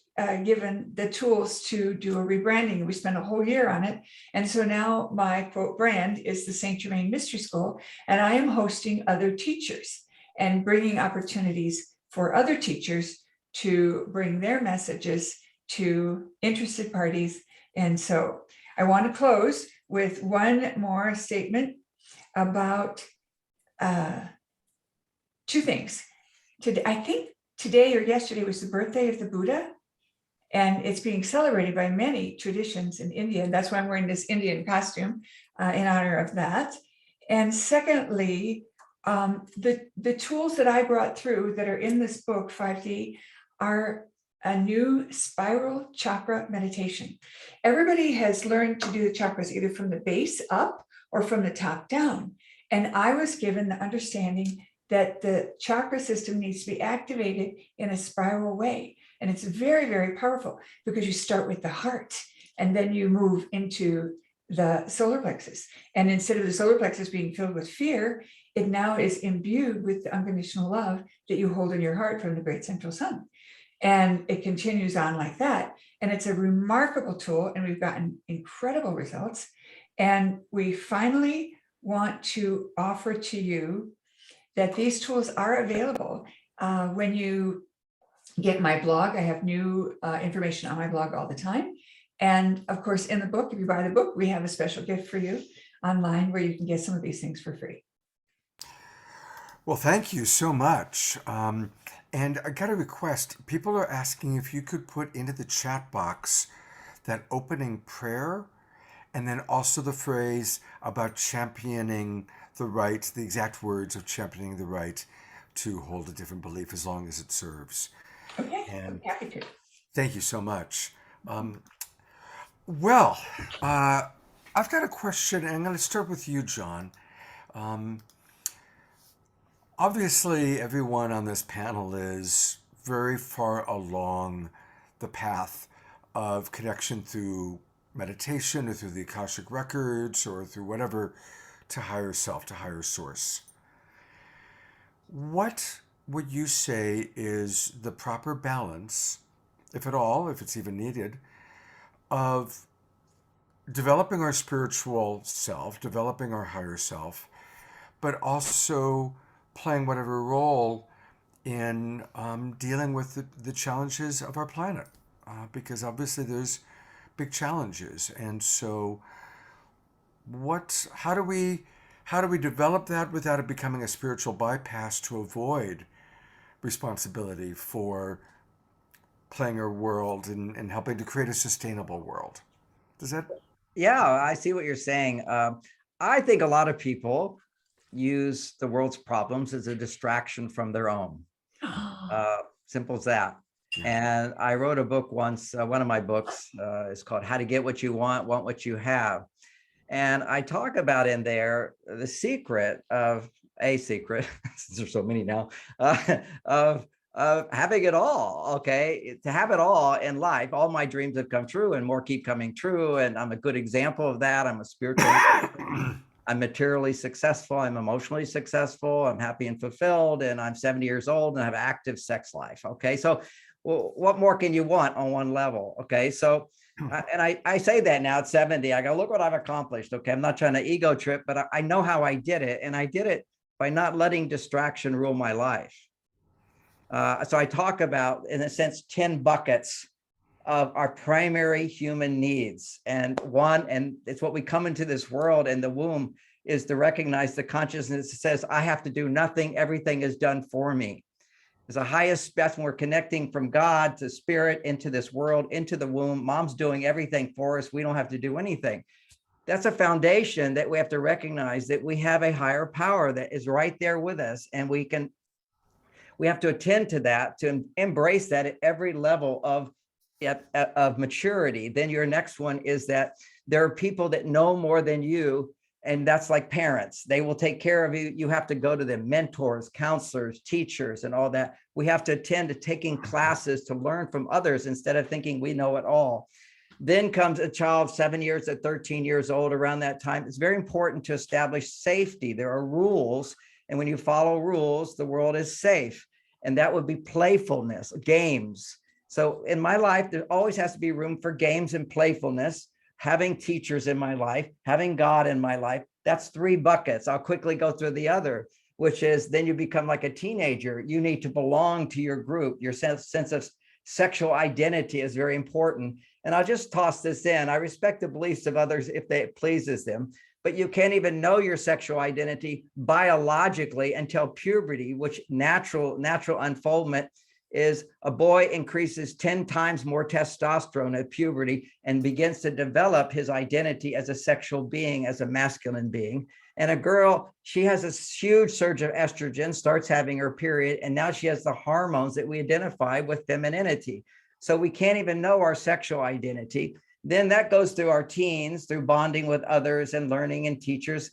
given the tools to do a rebranding. We spent a whole year on it. And so now my quote brand is the St. Germain Mystery School, and I am hosting other teachers and bringing opportunities for other teachers to bring their messages to interested parties. And so I want to close with one more statement about two things. I think today or yesterday was the birthday of the Buddha, and it's being celebrated by many traditions in India. And that's why I'm wearing this Indian costume in honor of that. And secondly, the tools that I brought through that are in this book, 5D, are a new spiral chakra meditation. Everybody has learned to do the chakras either from the base up or from the top down. And I was given the understanding that the chakra system needs to be activated in a spiral way. And it's very, very powerful because you start with the heart and then you move into the solar plexus. And instead of the solar plexus being filled with fear, it now is imbued with the unconditional love that you hold in your heart from the great central sun. And it continues on like that. And it's a remarkable tool, and we've gotten incredible results. And we finally want to offer to you that these tools are available when you get my blog. I have new information on my blog all the time. And of course, in the book, if you buy the book, we have a special gift for you online where you can get some of these things for free. Well, thank you so much. And I got a request. People are asking if you could put into the chat box that opening prayer, and then also the phrase about championing the right, the exact words of championing the right to hold a different belief as long as it serves. Okay, And I'm happy to. thank you so much. I've got a question, and I'm going to start with you, John. Obviously, everyone on this panel is very far along the path of connection through meditation or through the Akashic records or through whatever, to higher self, to higher source. What would you say is the proper balance, if at all, if it's even needed, of developing our spiritual self, developing our higher self, but also playing whatever role in dealing with the challenges of our planet? Because obviously there's big challenges. And so how do we develop that without it becoming a spiritual bypass to avoid responsibility for playing our world and helping to create a sustainable world? Does that? Yeah, I see what you're saying. I think a lot of people use the world's problems as a distraction from their own. Simple as that. And I wrote a book once, one of my books is called How to Get What You Want What You Have. And I talk about in there the secret of since there's so many now, of having it all. Okay, to have it all in life. All my dreams have come true and more keep coming true. And I'm a good example of that. I'm a spiritual, I'm materially successful. I'm emotionally successful. I'm happy and fulfilled. And I'm 70 years old and I have an active sex life. Okay, so well, what more can you want on one level? Okay, so and I say that now at 70, I go, look what I've accomplished. Okay, I'm not trying to ego trip, but I know how I did it. And I did it by not letting distraction rule my life. So I talk about, in a sense, 10 buckets of our primary human needs. And it's what we come into this world and the womb is to recognize the consciousness that says, I have to do nothing. Everything is done for me. It's the highest, that's when we're connecting from God to spirit into this world, into the womb. Mom's doing everything for us. We don't have to do anything. That's a foundation that we have to recognize that we have a higher power that is right there with us. And we have to attend to that, to embrace that at every level of maturity. Then your next one is that there are people that know more than you. And that's like parents. They will take care of you. You have to go to them, mentors, counselors, teachers, and all that. We have to attend to taking classes to learn from others instead of thinking we know it all. Then comes a child 7 years to 13 years old. Around that time, it's very important to establish safety. There are rules. And when you follow rules, the world is safe. And that would be playfulness, games. So in my life, there always has to be room for games and playfulness. Having teachers in my life, having God in my life, that's 3 buckets. I'll quickly go through the other, which is then you become like a teenager. You need to belong to your group. Your sense of sexual identity is very important. And I'll just toss this in. I respect the beliefs of others if it pleases them, but you can't even know your sexual identity biologically until puberty, which natural unfoldment is a boy increases 10 times more testosterone at puberty and begins to develop his identity as a sexual being, as a masculine being. And a girl, she has a huge surge of estrogen, starts having her period, and now she has the hormones that we identify with femininity. So we can't even know our sexual identity. Then that goes through our teens, through bonding with others and learning and teachers.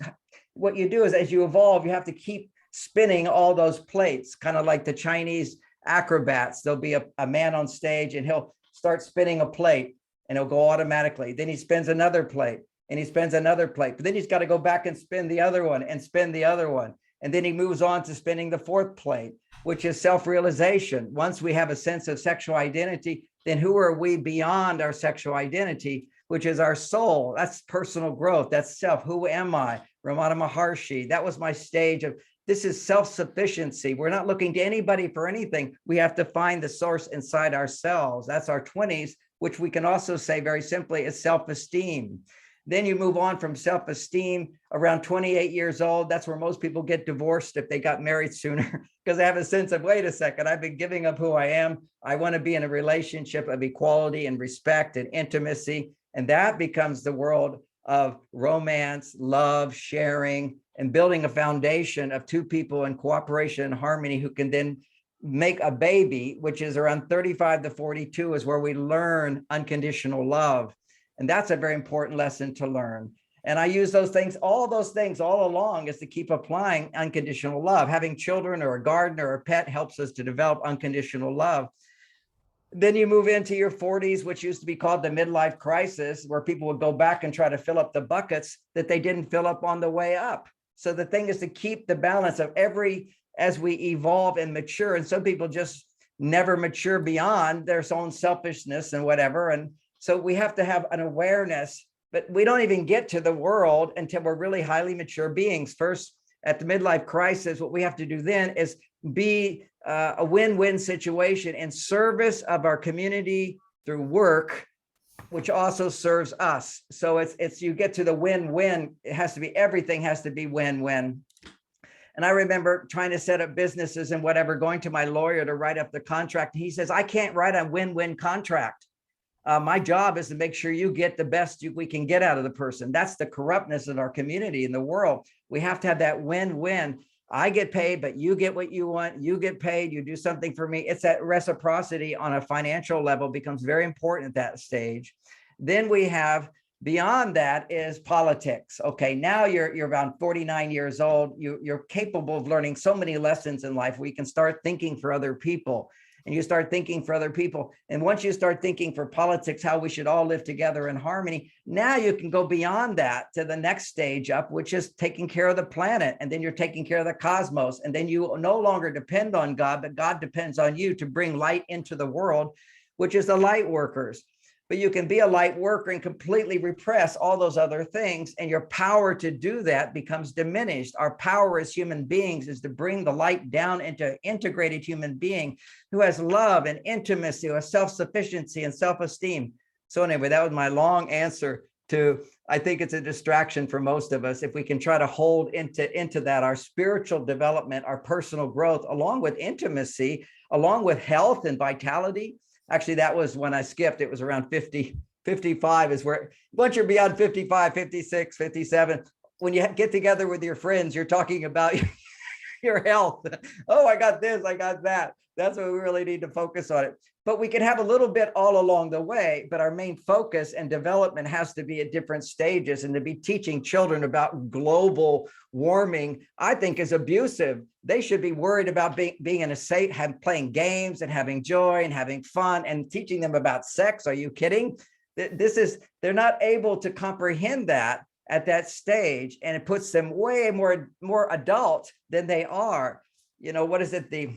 What you do is as you evolve, you have to keep spinning all those plates, kind of like the Chinese acrobats. There'll be a man on stage and he'll start spinning a plate and it'll go automatically. Then he spins another plate and he spins another plate, but then he's got to go back and spin the other one and spin the other one. And then he moves on to spinning the 4th plate, which is self-realization. Once we have a sense of sexual identity, then who are we beyond our sexual identity, which is our soul? That's personal growth. That's self. Who am I? Ramana Maharshi. That was my stage of, this is self-sufficiency. We're not looking to anybody for anything. We have to find the source inside ourselves. That's our 20s, which we can also say very simply is self-esteem. Then you move on from self-esteem around 28 years old. That's where most people get divorced if they got married sooner, because they have a sense of, wait a second, I've been giving up who I am. I want to be in a relationship of equality and respect and intimacy. And that becomes the world of romance, love, sharing, and building a foundation of 2 people in cooperation and harmony who can then make a baby, which is around 35 to 42 is where we learn unconditional love. And that's a very important lesson to learn. And I use those things all along is to keep applying unconditional love. Having children or a garden or a pet helps us to develop unconditional love. Then you move into your 40s, which used to be called the midlife crisis, where people would go back and try to fill up the buckets that they didn't fill up on the way up. So the thing is to keep the balance of as we evolve and mature. And some people just never mature beyond their own selfishness and whatever. And so we have to have an awareness, but we don't even get to the world until we're really highly mature beings. First, at the midlife crisis, what we have to do then is be a win-win situation in service of our community through work, which also serves us. So it's you get to the win-win. It has to be, everything has to be win-win. And I remember trying to set up businesses and whatever, going to my lawyer to write up the contract. He says, I can't write a win-win contract. My job is to make sure you get the best we can get out of the person. That's the corruptness of our community in the world. We have to have that win-win. I get paid, but you get what you want. You get paid, you do something for me. It's that reciprocity on a financial level becomes very important at that stage. Then we have, beyond that is politics. Okay, now you're around 49 years old. You're capable of learning so many lessons in life where you can start thinking for other people. And you start thinking for other people. And once you start thinking for politics, how we should all live together in harmony, now you can go beyond that to the next stage up, which is taking care of the planet. And then you're taking care of the cosmos. And then you no longer depend on God, but God depends on you to bring light into the world, which is the light workers. But you can be a light worker and completely repress all those other things. And your power to do that becomes diminished. Our power as human beings is to bring the light down into an integrated human being who has love and intimacy, who has self-sufficiency and self-esteem. So anyway, that was my long answer to, I think it's a distraction for most of us. If we can try to hold into that, our spiritual development, our personal growth, along with intimacy, along with health and vitality. Actually, that was when I skipped. It was around 50, 55 is where, once you're beyond 55, 56, 57, when you get together with your friends, you're talking about your health. Oh, I got this, I got that. That's what we really need to focus on it. But we can have a little bit all along the way, but our main focus and development has to be at different stages. And to be teaching children about global warming, I think is abusive. They should be worried about being in a safe, playing games and having joy and having fun and teaching them about sex. Are you kidding? They're not able to comprehend that at that stage. And it puts them way more adult than they are. You know, what is it? The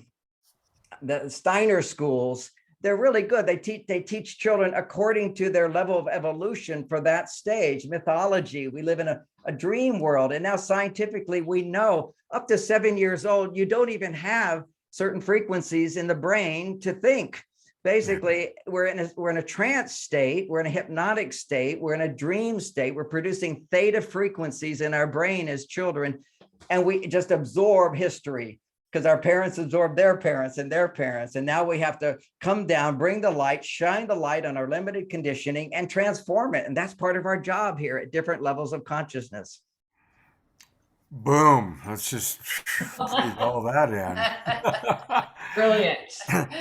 Steiner schools, they're really good. They teach children according to their level of evolution for that stage. Mythology, we live in a dream world. And now scientifically, we know up to 7 years old, you don't even have certain frequencies in the brain to think. Basically, we're in a trance state, we're in a hypnotic state, we're in a dream state, we're producing theta frequencies in our brain as children, and we just absorb history. Because our parents absorbed their parents and their parents. And now we have to come down, bring the light, shine the light on our limited conditioning and transform it. And that's part of our job here at different levels of consciousness. Boom. Let's just breathe all that in. Brilliant.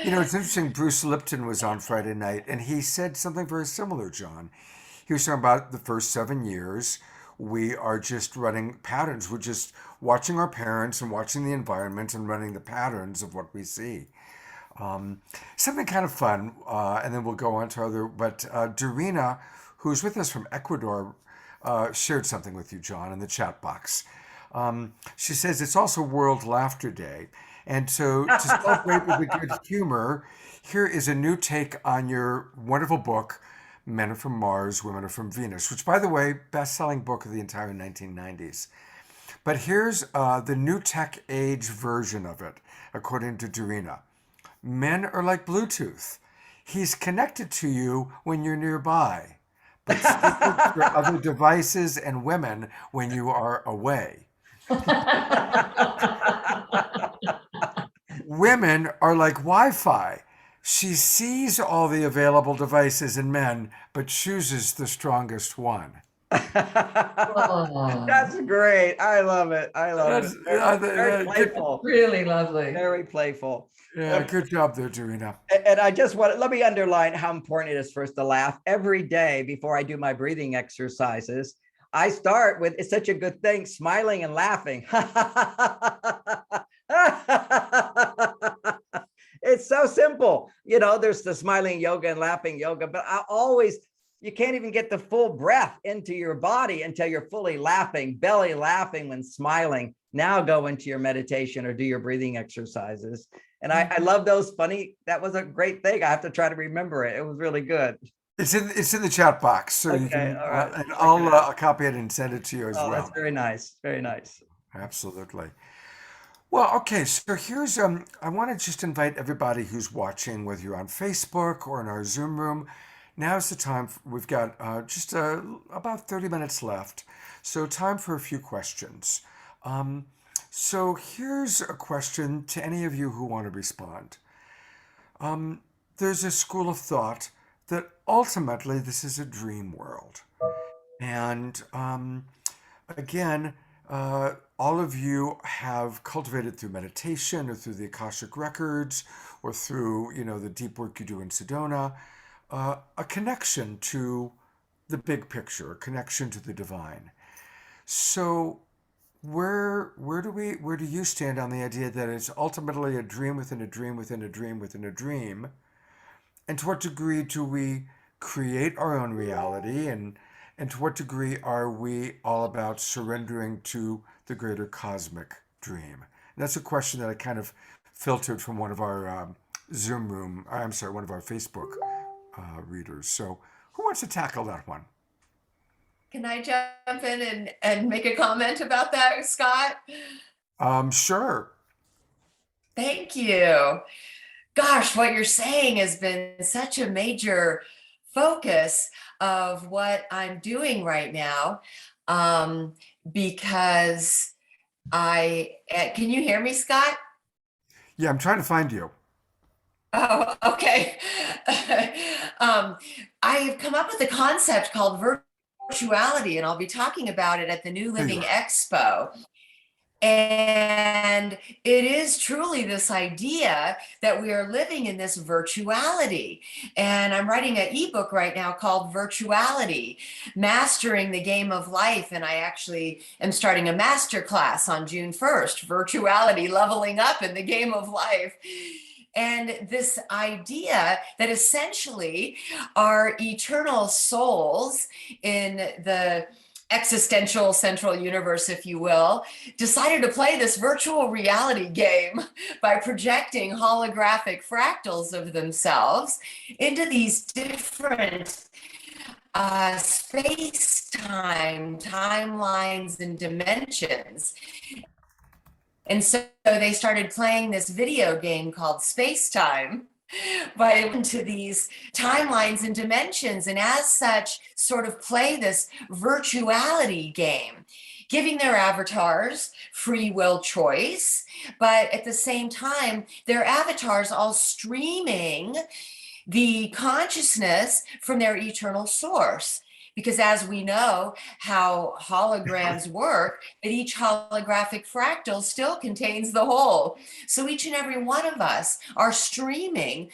You know, it's interesting. Bruce Lipton was on Friday night and he said something very similar, John. He was talking about the first 7 years. We are just running patterns. We're just watching our parents and watching the environment and running the patterns of what we see. Something kind of fun, and then we'll go on to other, but Dorina, who's with us from Ecuador, shared something with you, John, in the chat box. She says it's also World Laughter Day. And so to celebrate with the good humor, here is a new take on your wonderful book, Men Are From Mars, Women Are From Venus, which, by the way, best-selling book of the entire 1990s. But here's the new tech age version of it, according to Dorina. Men are like Bluetooth. He's connected to you when you're nearby, but secret for other devices and women when you are away. Women are like Wi-Fi. She sees all the available devices in men, but chooses the strongest one. That's great. I love it. I love it. Very playful. Really lovely. Very playful. Yeah, good job there, Dorina. And I just let me underline how important it is for us to laugh every day before I do my breathing exercises. I start with, it's such a good thing, smiling and laughing. It's so simple. You know, there's the smiling yoga and laughing yoga, but I always, you can't even get the full breath into your body until you're fully laughing, belly laughing when smiling. Now go into your meditation or do your breathing exercises. And I love those funny, that was a great thing. I have to try to remember it. It was really good. It's in the chat box, so you Okay, can, all right. and I'll copy it and send it to you as Oh, well. that's very nice. Very nice. Absolutely. Well, okay, so here's I want to just invite everybody who's watching, whether you're on Facebook or in our Zoom room. Now's the time. We've got just about 30 minutes left, so time for a few questions. So here's a question to any of you who want to respond. There's a school of thought that ultimately this is a dream world. And again, all of you have cultivated through meditation or through the Akashic records or through, the deep work you do in Sedona, a connection to the big picture, a connection to the divine. So where do you stand on the idea that it's ultimately a dream within a dream within a dream within a dream? And to what degree do we create our own reality, and to what degree are we all about surrendering to the greater cosmic dream? And that's a question that I kind of filtered from one of our one of our Facebook readers. So who wants to tackle that one? Can I jump in and make a comment about that, Scott? Sure. Thank you. Gosh, what you're saying has been such a major focus of what I'm doing right now, because can you hear me, Scott? Yeah, I'm trying to find you. Oh, okay. I have come up with a concept called virtuality, and I'll be talking about it at the new Living Expo. And it is truly this idea that we are living in this virtuality. And I'm writing an ebook right now called Virtuality, Mastering the Game of Life. And I actually am starting a master class on June 1st, Virtuality, Leveling Up in the Game of Life. And this idea that essentially our eternal souls in the existential central universe, if you will, decided to play this virtual reality game by projecting holographic fractals of themselves into these different space-time timelines and dimensions. And so they started playing this video game called Space Time by into these timelines and dimensions, and as such sort of play this virtuality game, giving their avatars free will choice, but at the same time their avatars all streaming the consciousness from their eternal source. Because as we know how holograms work, that each holographic fractal still contains the whole. So each and every one of us are streaming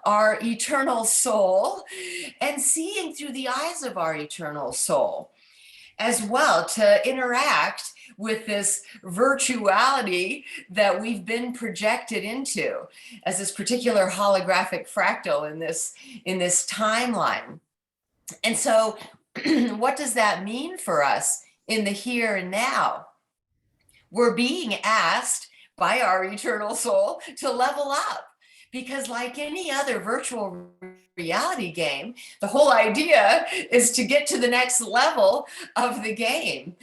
our eternal soul and seeing through the eyes of our eternal soul as well, to interact with this virtuality that we've been projected into as this particular holographic fractal in this timeline. And so what does that mean for us in the here and now? We're being asked by our eternal soul to level up, because like any other virtual reality game, the whole idea is to get to the next level of the game.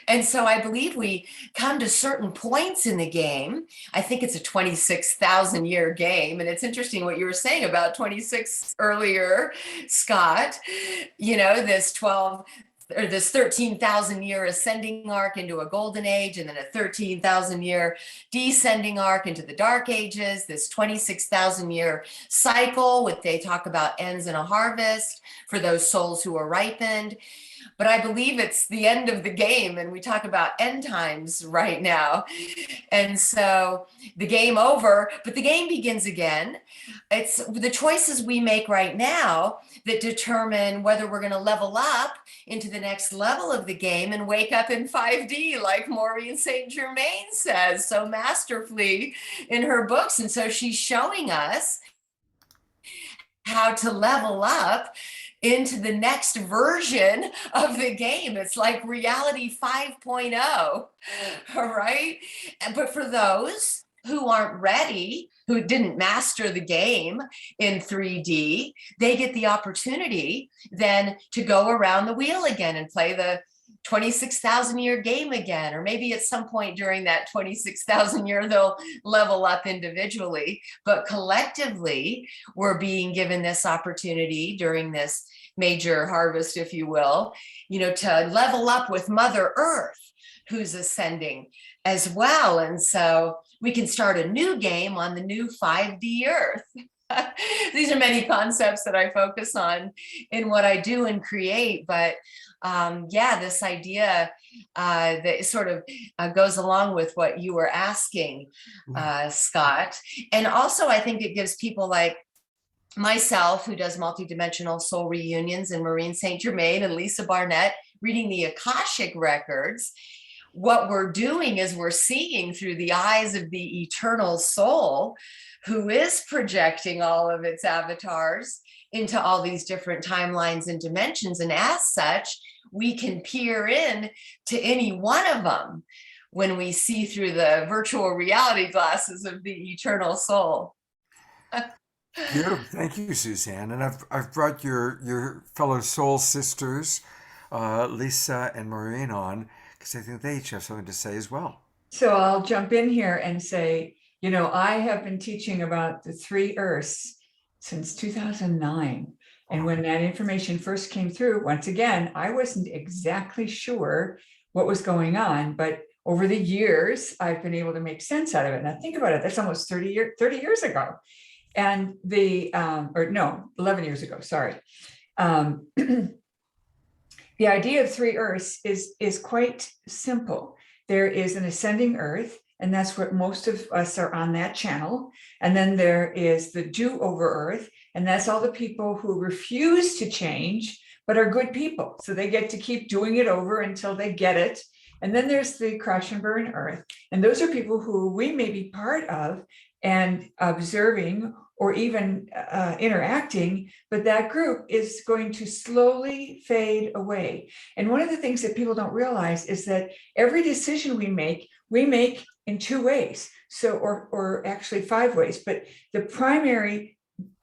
And so I believe we come to certain points in the game. I think it's a 26,000 year game. And it's interesting what you were saying about 26 earlier, Scott, this 13,000 year ascending arc into a golden age, and then a 13,000 year descending arc into the dark ages, this 26,000 year cycle, what they talk about ends in a harvest for those souls who are ripened. but I believe it's the end of the game, and we talk about end times right now. And so the game over, but the game begins again. It's the choices we make right now that determine whether we're going to level up into the next level of the game and wake up in 5D, like Maureen St. Germain says so masterfully in her books. And so she's showing us how to level up into the next version of the game. It's like reality 5.0, all right? But for those who aren't ready, who didn't master the game in 3D, they get the opportunity then to go around the wheel again and play the 26,000 year game again, or maybe at some point during that 26,000 year, they'll level up individually, but collectively, we're being given this opportunity during this major harvest, if you will, to level up with Mother Earth, who's ascending as well. And so we can start a new game on the new 5D Earth. These are many concepts that I focus on in what I do and create, but this idea that sort of goes along with what you were asking, Scott. And also I think it gives people like myself, who does multidimensional soul reunions, and Maureen St. Germain and Lisa Barnett, reading the Akashic records, what we're doing is we're seeing through the eyes of the eternal soul, who is projecting all of its avatars into all these different timelines and dimensions. And as such, we can peer in to any one of them when we see through the virtual reality glasses of the eternal soul. Beautiful. Thank you, Suzanne. And I've brought your fellow soul sisters, Lisa and Maureen, on because I think they each have something to say as well. So I'll jump in here and say, I have been teaching about the 3 Earths since 2009. And when that information first came through, once again, I wasn't exactly sure what was going on, but over the years, I've been able to make sense out of it. Now think about it, that's almost 30 years ago. And 11 years ago, sorry. The idea of 3 Earths is quite simple. There is an ascending Earth, and that's what most of us are on that channel. And then there is the do-over Earth, and that's all the people who refuse to change, but are good people. So they get to keep doing it over until they get it. And then there's the crash and burn Earth. And those are people who we may be part of and observing or even interacting, but that group is going to slowly fade away. And one of the things that people don't realize is that every decision we make in 2 ways. So, or actually 5 ways, but the primary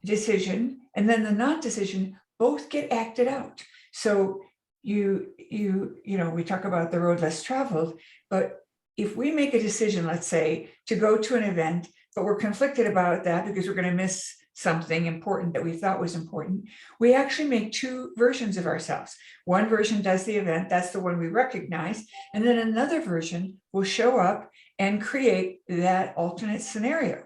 decision and then the not decision both get acted out. So we talk about the road less traveled, but if we make a decision, let's say, to go to an event, but we're conflicted about that because we're going to miss something important that we thought was important, we actually make 2 versions of ourselves. One version does the event, that's the one we recognize, and then another version will show up and create that alternate scenario.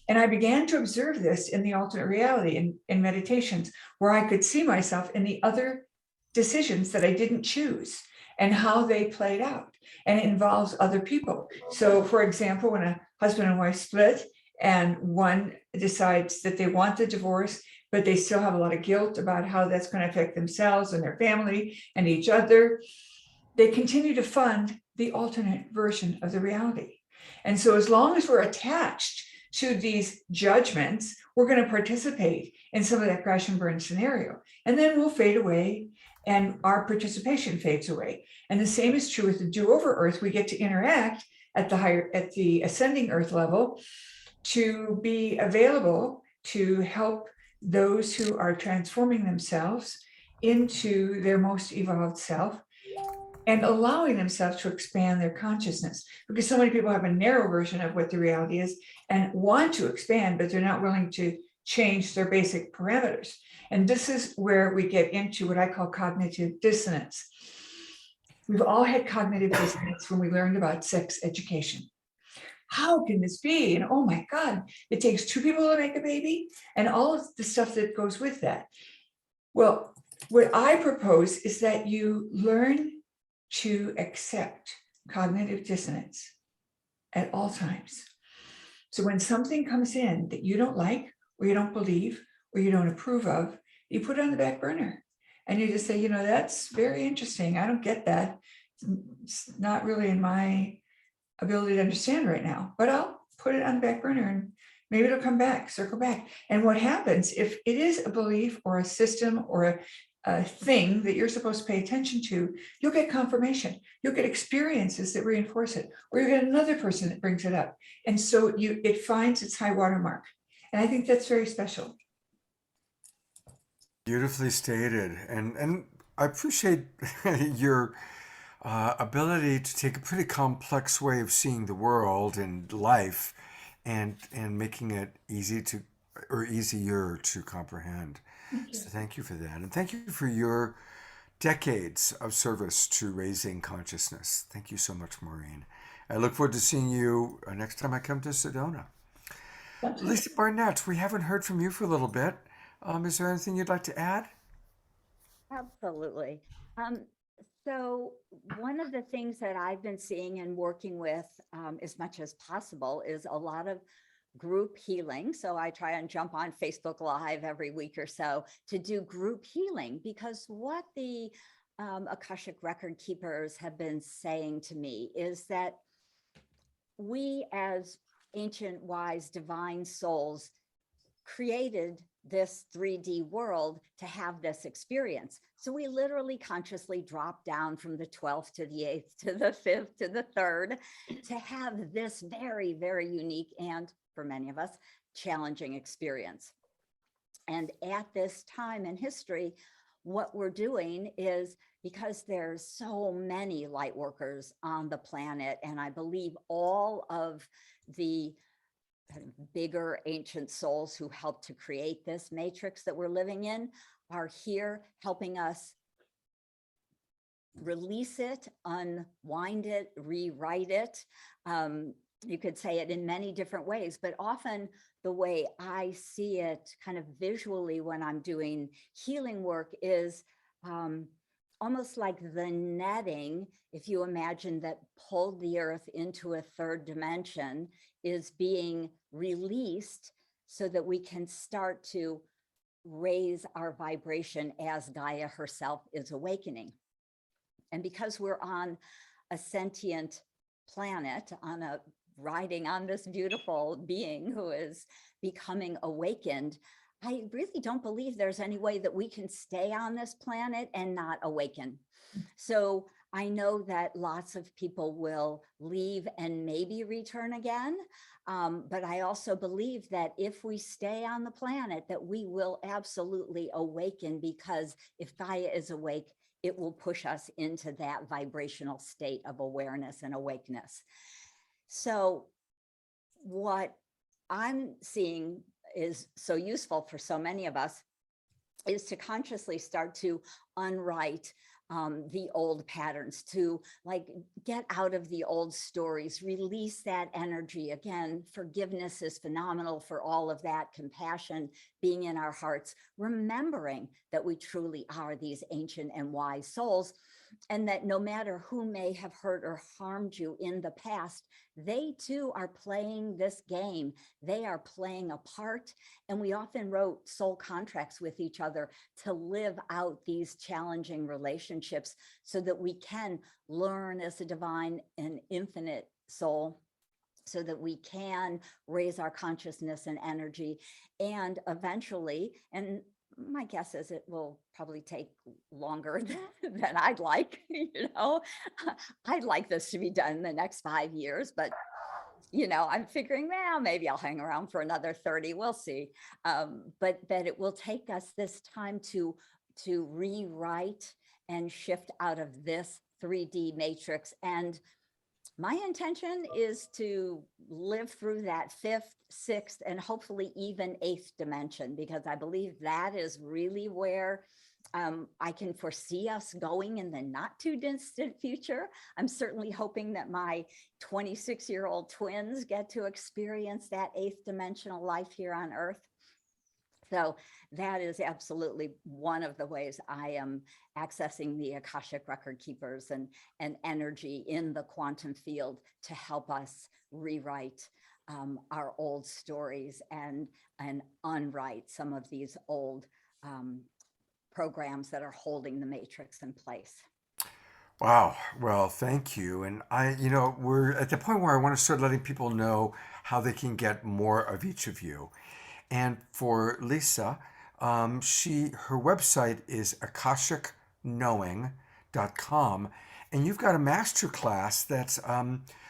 And I began to observe this in the alternate reality in meditations, where I could see myself in the other decisions that I didn't choose and how they played out. And it involves other people. So for example, when a husband and wife split and one decides that they want the divorce, but they still have a lot of guilt about how that's going to affect themselves and their family and each other, they continue to fund the alternate version of the reality. And so as long as we're attached to these judgments, we're going to participate in some of that crash and burn scenario. And then we'll fade away and our participation fades away. And the same is true with the do-over Earth. We get to interact at the ascending Earth level to be available to help those who are transforming themselves into their most evolved self and allowing themselves to expand their consciousness. Because so many people have a narrow version of what the reality is and want to expand, but they're not willing to change their basic parameters. And this is where we get into what I call cognitive dissonance. We've all had cognitive dissonance when we learned about sex education. How can this be? And oh my God, it takes 2 people to make a baby and all of the stuff that goes with that. Well, what I propose is that you learn to accept cognitive dissonance at all times. So when something comes in that you don't like, or you don't believe, or you don't approve of, you put it on the back burner. And you just say, you know, that's very interesting. I don't get that. It's not really in my ability to understand right now, but I'll put it on the back burner and maybe it'll come back, circle back. And what happens if it is a belief or a system or a thing that you're supposed to pay attention to, you'll get confirmation. You'll get experiences that reinforce it, or you get another person that brings it up. And so it finds its high water mark. And I think that's very special. Beautifully stated. And I appreciate your ability to take a pretty complex way of seeing the world and life and making it easy to, or easier to comprehend. So thank you for that. And thank you for your decades of service to raising consciousness. Thank you so much, Maureen. I look forward to seeing you next time I come to Sedona. Lisa Barnett, we haven't heard from you for a little bit. Is there anything you'd like to add? Absolutely. So one of the things that I've been seeing and working with as much as possible is a lot of group healing. So I try and jump on Facebook Live every week or so to do group healing, because what the Akashic record keepers have been saying to me is that we as ancient, wise, divine souls created this 3D world to have this experience. So we literally consciously dropped down from the 12th to the 8th to the 5th to the 3rd to have this very, very unique and, for many of us, challenging experience. And at this time in history, what we're doing is, because there's so many light workers on the planet, and I believe all of the bigger ancient souls who helped to create this matrix that we're living in are here helping us release it, unwind it, rewrite it. You could say it in many different ways, but often the way I see it kind of visually when I'm doing healing work is almost like the netting, if you imagine that pulled the earth into a 3rd dimension, is being released so that we can start to raise our vibration as Gaia herself is awakening. And because we're on a sentient planet, riding on this beautiful being who is becoming awakened, I really don't believe there's any way that we can stay on this planet and not awaken. So I know that lots of people will leave and maybe return again. But I also believe that if we stay on the planet, that we will absolutely awaken, because if Gaia is awake, it will push us into that vibrational state of awareness and awakeness. So what I'm seeing is so useful for so many of us is to consciously start to unwrite the old patterns, to like get out of the old stories, release that energy. Again, forgiveness is phenomenal for all of that, compassion being in our hearts, remembering that we truly are these ancient and wise souls, and that no matter who may have hurt or harmed you in the past, they too are playing this game. They are playing a part. And we often wrote soul contracts with each other to live out these challenging relationships so that we can learn as a divine and infinite soul, so that we can raise our consciousness and energy. And eventually, and my guess is it will probably take longer than I'd like, I'd like this to be done in the next 5 years, but I'm figuring, well, maybe I'll hang around for another 30, we'll see. But that it will take us this time to rewrite and shift out of this 3D matrix. And my intention is to live through that 5th, 6th, and hopefully even 8th dimension, because I believe that is really where I can foresee us going in the not too distant future. I'm certainly hoping that my 26-year-old twins get to experience that 8th dimensional life here on Earth. So that is absolutely one of the ways I am accessing the Akashic record keepers and energy in the quantum field to help us rewrite our old stories and unwrite some of these old programs that are holding the matrix in place. Wow. Well, thank you. And we're at the point where I want to start letting people know how they can get more of each of you. And for Lisa, her website is akashicknowing.com, and you've got a master class that's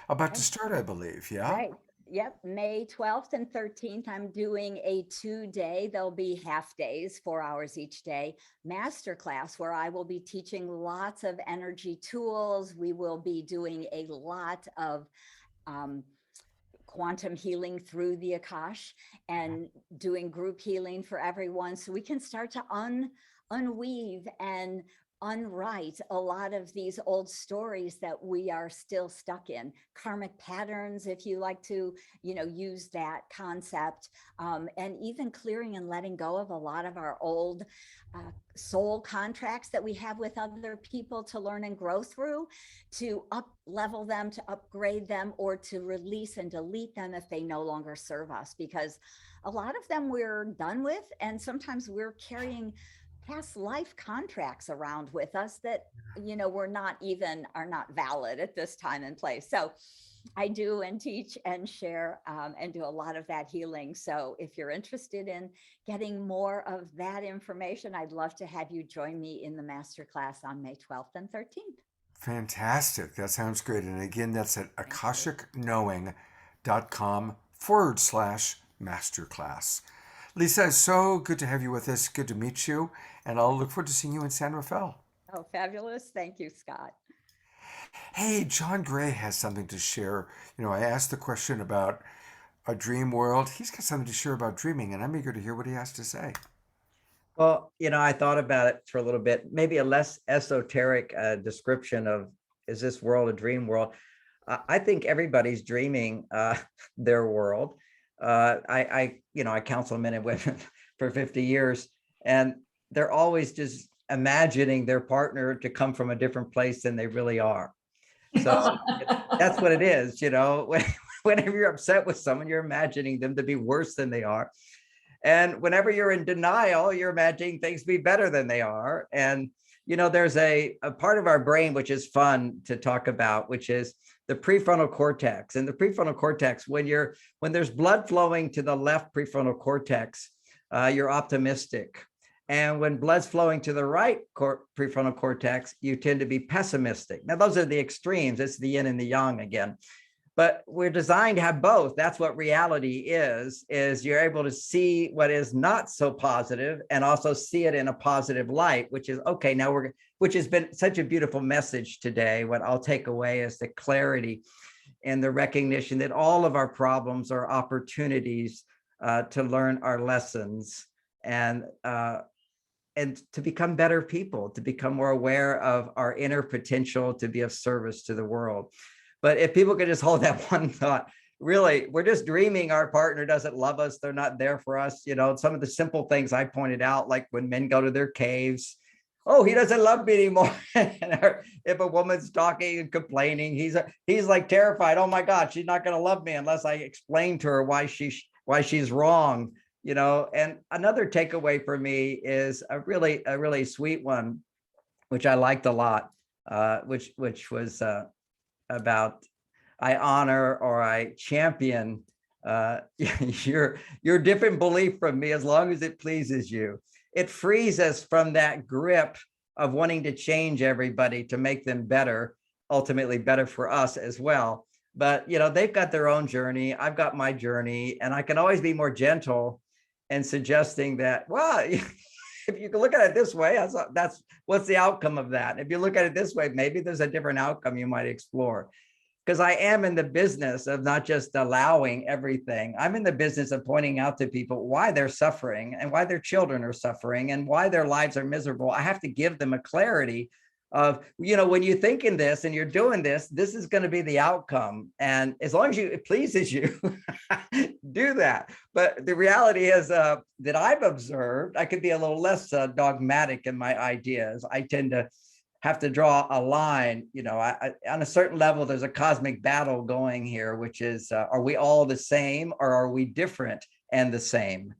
about to start, I believe. Yeah. Right. Yep. May 12th and 13th, I'm doing a 2-day, there'll be half days, 4 hours each day, masterclass where I will be teaching lots of energy tools. We will be doing a lot of quantum healing through the Akash and doing group healing for everyone. So we can start to unweave and unwrite a lot of these old stories that we are still stuck in, karmic patterns, if you like to, use that concept, and even clearing and letting go of a lot of our old soul contracts that we have with other people to learn and grow through, to up level them, to upgrade them, or to release and delete them if they no longer serve us, because a lot of them we're done with, and sometimes we're carrying past life contracts around with us that are not valid at this time and place. So I do and teach and share and do a lot of that healing. So if you're interested in getting more of that information, I'd love to have you join me in the masterclass on May 12th and 13th. Fantastic. That sounds great. And again, that's at akashickknowing.com/masterclass. Lisa, it's so good to have you with us. Good to meet you. And I'll look forward to seeing you in San Rafael. Oh, fabulous. Thank you, Scott. Hey, John Gray has something to share. I asked the question about a dream world. He's got something to share about dreaming, and I'm eager to hear what he has to say. Well, I thought about it for a little bit, maybe a less esoteric description of, is this world a dream world? I think everybody's dreaming their world. I counsel men and women for 50 years, and they're always just imagining their partner to come from a different place than they really are. So that's what it is. Whenever you're upset with someone, you're imagining them to be worse than they are. And whenever you're in denial, you're imagining things to be better than they are. And, there's a part of our brain, which is fun to talk about, which is the prefrontal cortex. And the prefrontal cortex, when there's blood flowing to the left prefrontal cortex, you're optimistic. And when blood's flowing to the right prefrontal cortex, you tend to be pessimistic. Now, those are the extremes. It's the yin and the yang again. But we're designed to have both. That's what reality is you're able to see what is not so positive and also see it in a positive light, which is, okay, which has been such a beautiful message today. What I'll take away is the clarity and the recognition that all of our problems are opportunities to learn our lessons and to become better people, to become more aware of our inner potential to be of service to the world. But if people could just hold that one thought, really, we're just dreaming our partner doesn't love us. They're not there for us. Some of the simple things I pointed out, like when men go to their caves, oh, he doesn't love me anymore. If a woman's talking and complaining, he's like terrified. Oh my God, she's not going to love me unless I explain to her why she's wrong. And another takeaway for me is a really sweet one, which I liked a lot, which was about, I honor or I champion your different belief from me as long as it pleases you. It frees us from that grip of wanting to change everybody to make them better, ultimately better for us as well. But they've got their own journey. I've got my journey, and I can always be more gentle and suggesting that, well, if you can look at it this way, that's what's the outcome of that. If you look at it this way, maybe there's a different outcome you might explore. Because I am in the business of not just allowing everything. I'm in the business of pointing out to people why they're suffering and why their children are suffering and why their lives are miserable. I have to give them a clarity of, when you're thinking this and you're doing this, this is going to be the outcome. And as long as it pleases you, do that. But the reality is that I've observed, I could be a little less dogmatic in my ideas. I tend to have to draw a line, on a certain level, there's a cosmic battle going here, which is, are we all the same or are we different and the same?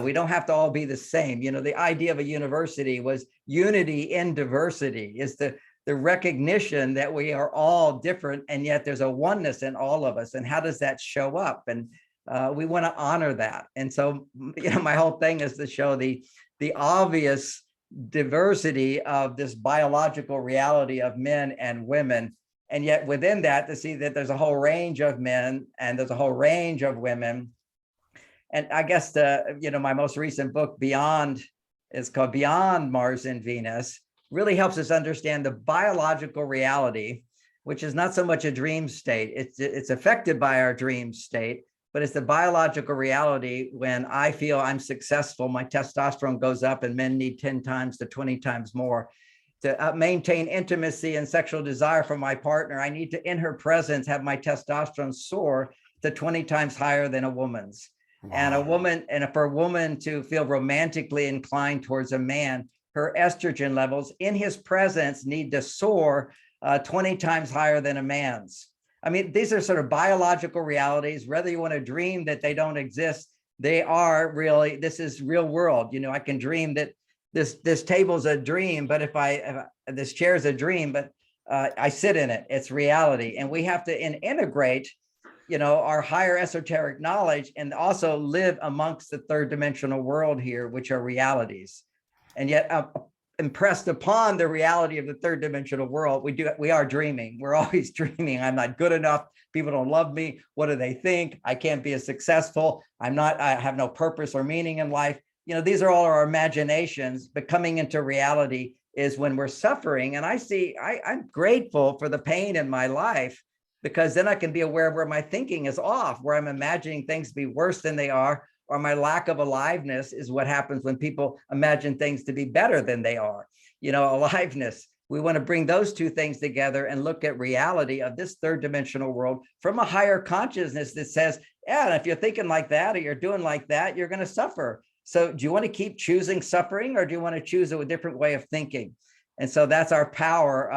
We don't have to all be the same. The idea of a university was unity in diversity, is the recognition that we are all different and yet there's a oneness in all of us. And how does that show up? And we want to honor that. And so, my whole thing is to show the obvious diversity of this biological reality of men and women. And yet within that, to see that there's a whole range of men and there's a whole range of women. And I guess my most recent book, Beyond, is called Beyond Mars and Venus, really helps us understand the biological reality, which is not so much a dream state. It's affected by our dream state, but it's the biological reality. When I feel I'm successful, my testosterone goes up, and men need 10 times to 20 times more. To maintain intimacy and sexual desire for my partner, I need to, in her presence, have my testosterone soar to 20 times higher than a woman's. Wow. And for a woman to feel romantically inclined towards a man, her estrogen levels in his presence need to soar 20 times higher than a man's. I mean, these are sort of biological realities. Whether you want to dream that they don't exist, they are really, this is real world. I can dream that this table's a dream, but if this chair's a dream, but I sit in it, it's reality. And we have to integrate, our higher esoteric knowledge and also live amongst the third dimensional world here, which are realities. And yet impressed upon the reality of the third dimensional world, we are dreaming. We're always dreaming. I'm not good enough. People don't love me. What do they think? I can't be as successful. I have no purpose or meaning in life. These are all our imaginations, but coming into reality is when we're suffering. And I'm grateful for the pain in my life, because then I can be aware of where my thinking is off, where I'm imagining things to be worse than they are, or my lack of aliveness is what happens when people imagine things to be better than they are. Aliveness. We want to bring those two things together and look at reality of this third dimensional world from a higher consciousness that says, yeah, if you're thinking like that or you're doing like that, you're going to suffer. So do you want to keep choosing suffering, or do you want to choose a different way of thinking? And so that's our power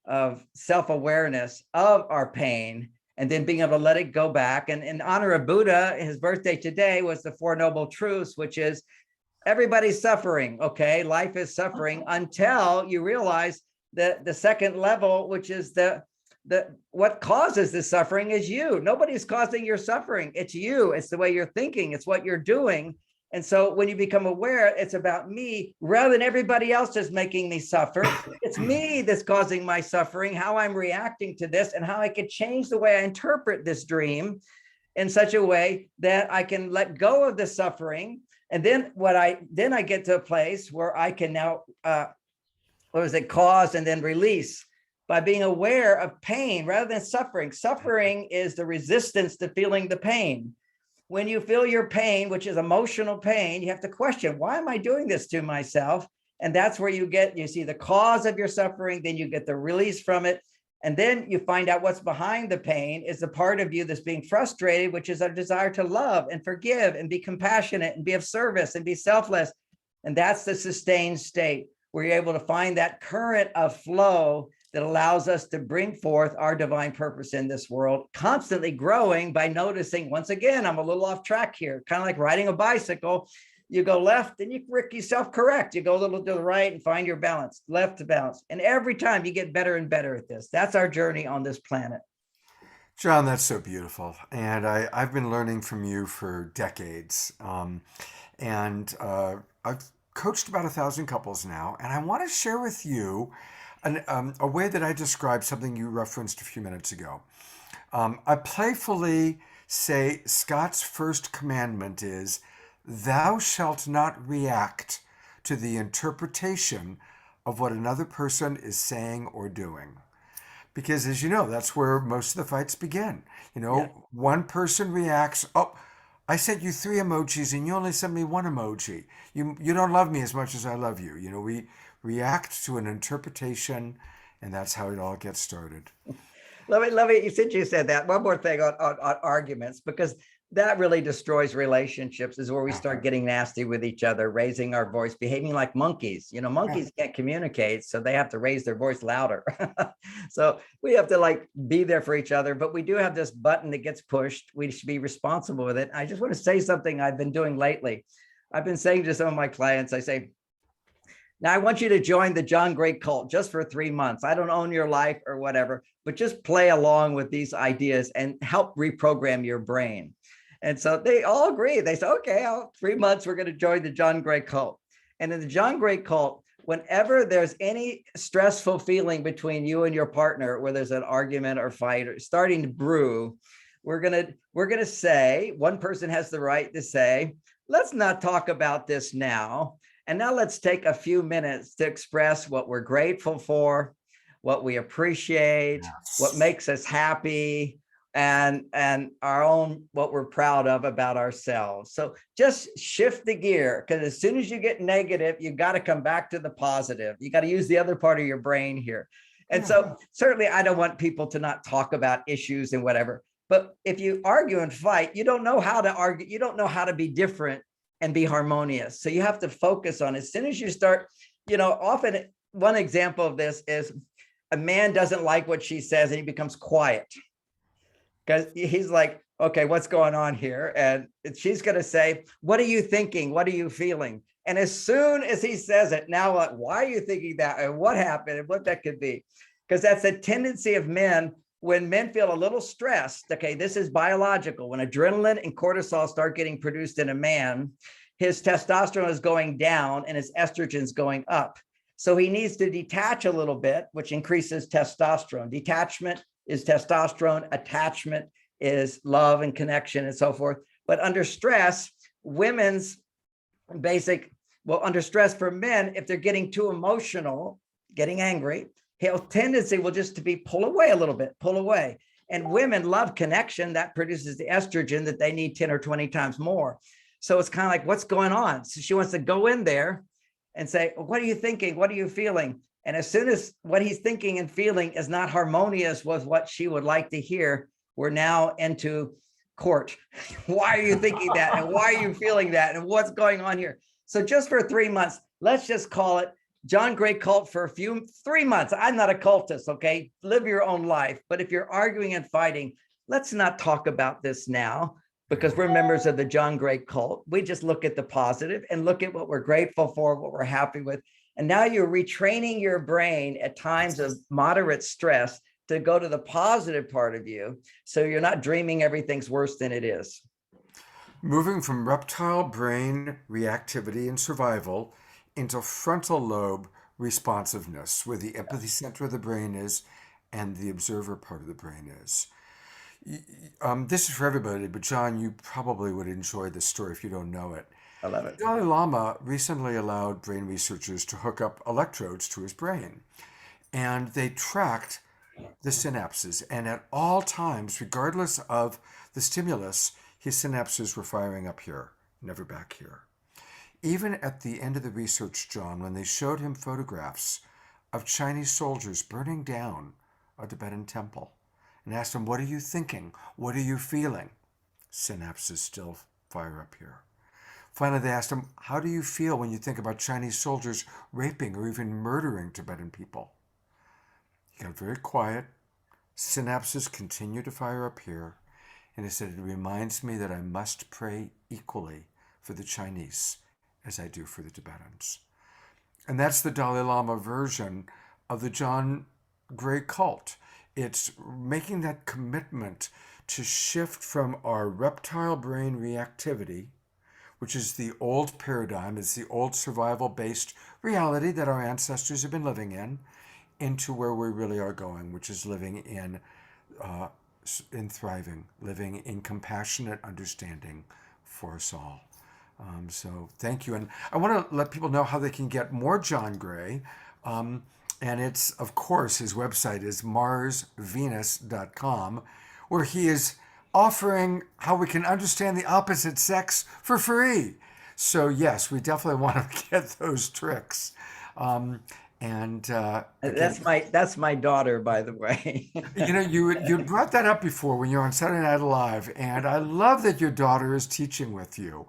of self-awareness of our pain, and then being able to let it go back. And in honor of Buddha, his birthday today was the Four Noble Truths, which is everybody's suffering. Okay, life is suffering until you realize that the second level, which is what causes the suffering, is you. Nobody's causing your suffering. It's you. It's the way you're thinking. It's what you're doing. And so when you become aware, it's about me rather than everybody else is making me suffer. It's me that's causing my suffering, how I'm reacting to this, and how I could change the way I interpret this dream in such a way that I can let go of the suffering. And then I get to a place where I can now, cause and then release by being aware of pain rather than suffering. Suffering is the resistance to feeling the pain. When you feel your pain, which is emotional pain, you have to question, why am I doing this to myself? And that's where you see the cause of your suffering, then you get the release from it. And then you find out what's behind the pain is the part of you that's being frustrated, which is a desire to love and forgive and be compassionate and be of service and be selfless. And that's the sustained state where you're able to find that current of flow that allows us to bring forth our divine purpose in this world, constantly growing by noticing, once again, I'm a little off track here, kind of like riding a bicycle. You go left and you self-correct. You go a little to the right and find your balance, left to balance. And every time you get better and better at this. That's our journey on this planet. John, that's so beautiful. And I've been learning from you for decades. I've coached about 1,000 couples now. And I want to share with you a way that I described something you referenced a few minutes ago. I playfully say Scott's first commandment is, thou shalt not react to the interpretation of what another person is saying or doing. Because as you know, that's where most of the fights begin. One person reacts, oh, I sent you 3 emojis and you only sent me 1 emoji. You don't love me as much as I love you. We react to an interpretation, and that's how it all gets started. Let me, since you said that, one more thing on arguments, because that really destroys relationships, is where we start getting nasty with each other, raising our voice, behaving like monkeys. You know, monkeys can't communicate, so they have to raise their voice louder. So we have to like be there for each other, but we do have this button that gets pushed. We should be responsible with it. I just want to say something I've been doing lately. I've been saying to some of my clients, I say, now I want you to join the John Gray cult just for 3 months. I don't own your life or whatever, but just play along with these ideas and help reprogram your brain. And so they all agree. They say, okay, 3 months, we're going to join the John Gray cult. And in the John Gray cult, whenever there's any stressful feeling between you and your partner, where there's an argument or fight or starting to brew, we're going to say, one person has the right to say, let's not talk about this now. And now let's take a few minutes to express what we're grateful for, what we appreciate, what makes us happy, and our own, what we're proud of about ourselves. So just shift the gear, because as soon as you get negative, you got to come back to the positive. You got to use the other part of your brain here. And so certainly I don't want people to not talk about issues and whatever, but if you argue and fight, you don't know how to argue. You don't know how to be different and be harmonious. So you have to focus on, as soon as you start, you know, often one example of this is a man doesn't like what she says and he becomes quiet, because he's like, okay, what's going on here? And she's going to say, what are you thinking? What are you feeling? And as soon as he says it, now what, why are you thinking that? And what happened and what that could be? Because that's a tendency of men. When men feel a little stressed, okay, this is biological. When adrenaline and cortisol start getting produced in a man, his testosterone is going down and his estrogen is going up. So he needs to detach a little bit, which increases testosterone. Detachment is testosterone. Attachment is love and connection and so forth. But under stress, women's basic, well, under stress for men, if they're getting too emotional, getting angry, his tendency will just to be pull away a little bit, pull away. And women love connection. That produces the estrogen that they need 10 or 20 times more. So it's kind of like, what's going on? So she wants to go in there and say, well, what are you thinking? What are you feeling? And as soon as what he's thinking and feeling is not harmonious with what she would like to hear, we're now into court. Why are you thinking that? And why are you feeling that? And what's going on here? So just for 3 months, let's just call it John Gray cult for 3 months. I'm not a cultist, okay? Live your own life. But if you're arguing and fighting, let's not talk about this now, because we're members of the John Gray cult. We just look at the positive and look at what we're grateful for, what we're happy with. And now you're retraining your brain at times of moderate stress to go to the positive part of you. So you're not dreaming everything's worse than it is. Moving from reptile brain reactivity and survival into frontal lobe responsiveness, where the empathy center of the brain is and the observer part of the brain is. This is for everybody, but John, you probably would enjoy this story if you don't know it. I love it. The Dalai Lama recently allowed brain researchers to hook up electrodes to his brain, and they tracked the synapses. And at all times, regardless of the stimulus, his synapses were firing up here, never back here. Even at the end of the research, John, when they showed him photographs of Chinese soldiers burning down a Tibetan temple and asked him, what are you thinking? What are you feeling? Synapses still fire up here. Finally, they asked him, how do you feel when you think about Chinese soldiers raping or even murdering Tibetan people? He got very quiet. Synapses continue to fire up here. And he said, it reminds me that I must pray equally for the Chinese as I do for the Tibetans. And that's the Dalai Lama version of the John Gray cult. It's making that commitment to shift from our reptile brain reactivity, which is the old paradigm, it's the old survival-based reality that our ancestors have been living in, into where we really are going, which is living in thriving, living in compassionate understanding for us all. So thank you. And I want to let people know how they can get more John Gray. And it's, of course, his website is marsvenus.com, where he is offering how we can understand the opposite sex for free. So yes, we definitely want to get those tricks. And That's again, my daughter, by the way. you know, you brought that up before when you were on Saturday Night Live, and I love that your daughter is teaching with you.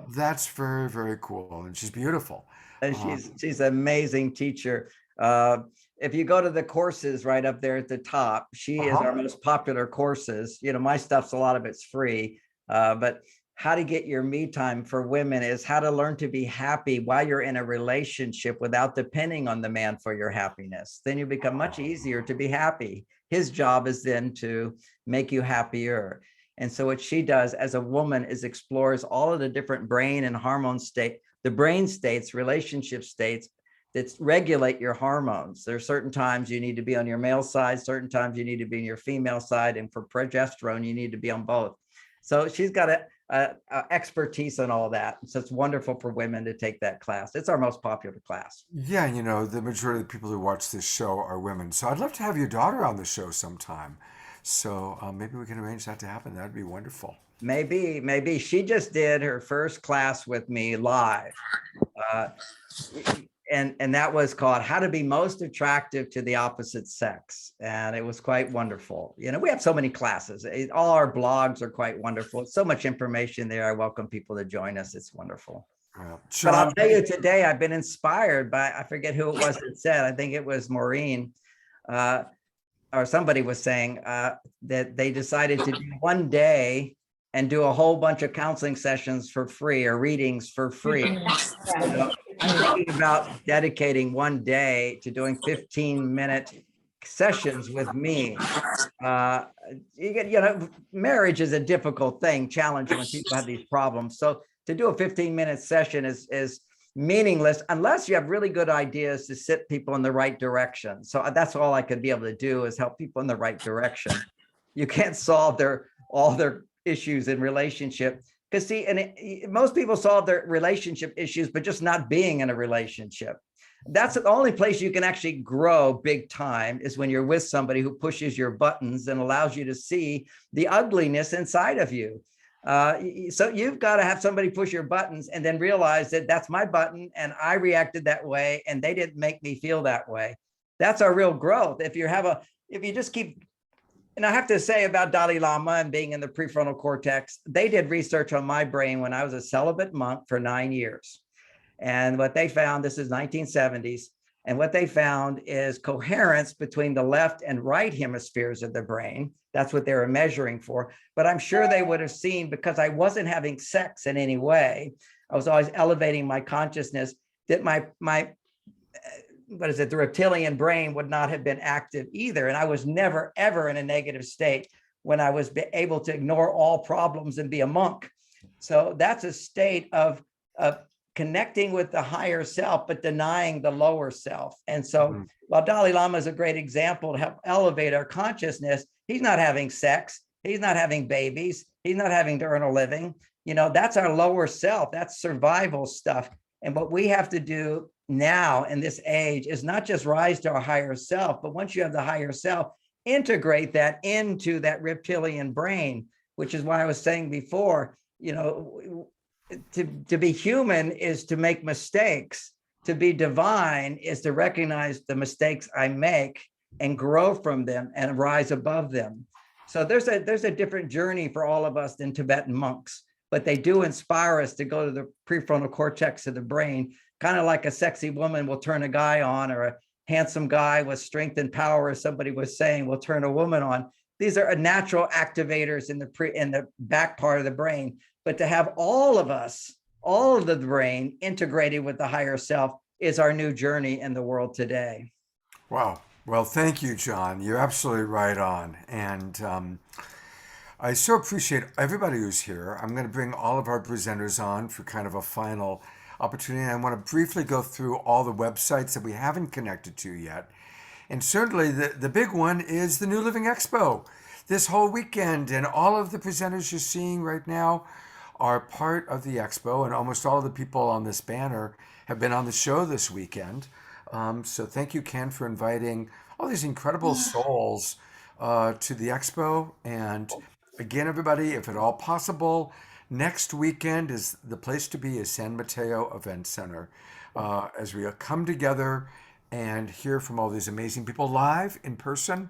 That's very, very cool, and she's beautiful. And Uh, she's an amazing teacher. Uh, if you go to the courses right up there at the top, she is uh-huh. our most popular courses. You know, my stuff's a lot of it's free, but how to get your me time for women is how to learn to be happy while you're in a relationship without depending on the man for your happiness. Then you become much easier to be happy. His job is then to make you happier. And so what she does as a woman is explores all of the different brain and hormone state, the brain states, relationship states that regulate your hormones. There are certain times you need to be on your male side, certain times you need to be on your female side, and for progesterone, you need to be on both. So she's got a expertise on all that. So it's wonderful for women to take that class. It's our most popular class. Yeah, you know, the majority of the people who watch this show are women. So I'd love to have your daughter on the show sometime. So maybe we can arrange that to happen. That'd be wonderful. Maybe she just did her first class with me live. Uh, and that was called How to Be Most Attractive to the Opposite Sex. And it was quite wonderful. You know, we have so many classes. All our blogs are quite wonderful. So much information there. I welcome people to join us. It's wonderful. But I'll John, tell you today, I've been inspired by, I forget who it was that said, I think it was Maureen, or somebody was saying that they decided to do one day and do a whole bunch of counseling sessions for free or readings for free. So I'm thinking about dedicating one day to doing 15-minute sessions with me. You know, marriage is a difficult thing, challenging when people have these problems. So to do a 15-minute session is meaningless unless you have really good ideas to set people in the right direction. So that's all I could be able to do is help people in the right direction. You can't solve all their issues in relationship. Because see, most people solve their relationship issues, but just not being in a relationship. That's the only place you can actually grow big time is when you're with somebody who pushes your buttons and allows you to see the ugliness inside of you. So you've got to have somebody push your buttons and then realize that that's my button and I reacted that way and they didn't make me feel that way. That's our real growth. If you just keep. And I have to say about Dalai Lama and being in the prefrontal cortex, they did research on my brain when I was a celibate monk for 9 years. And what they found, this is 1970s, and what they found is coherence between the left and right hemispheres of the brain. That's what they were measuring for. But I'm sure they would have seen, because I wasn't having sex in any way, I was always elevating my consciousness, that my the reptilian brain would not have been active either. And I was never, ever in a negative state when I was able to ignore all problems and be a monk. So that's a state of connecting with the higher self, but denying the lower self. And so while Dalai Lama is a great example to help elevate our consciousness, he's not having sex. He's not having babies. He's not having to earn a living. You know, that's our lower self. That's survival stuff. And what we have to do now in this age is not just rise to our higher self, but once you have the higher self, integrate that into that reptilian brain, which is why I was saying before, you know, to be human is to make mistakes. To be divine is to recognize the mistakes I make and grow from them and rise above them. So there's a different journey for all of us than Tibetan monks, but they do inspire us to go to the prefrontal cortex of the brain, kind of like a sexy woman will turn a guy on, or a handsome guy with strength and power, as somebody was saying, will turn a woman on. These are natural activators in the back part of the brain. But to have all of us, all of the brain integrated with the higher self is our new journey in the world today. wow. Well, thank you, John. You're absolutely right on. And I so appreciate everybody who's here. I'm going to bring all of our presenters on for kind of a final opportunity. I want to briefly go through all the websites that we haven't connected to yet. And certainly the big one is the New Living Expo this whole weekend. And all of the presenters you're seeing right now are part of the expo. And almost all of the people on this banner have been on the show this weekend. So thank you, Ken, for inviting all these incredible souls to the expo. And again, everybody, if at all possible, next weekend is the place to be is San Mateo Event Center as we come together and hear from all these amazing people live in person,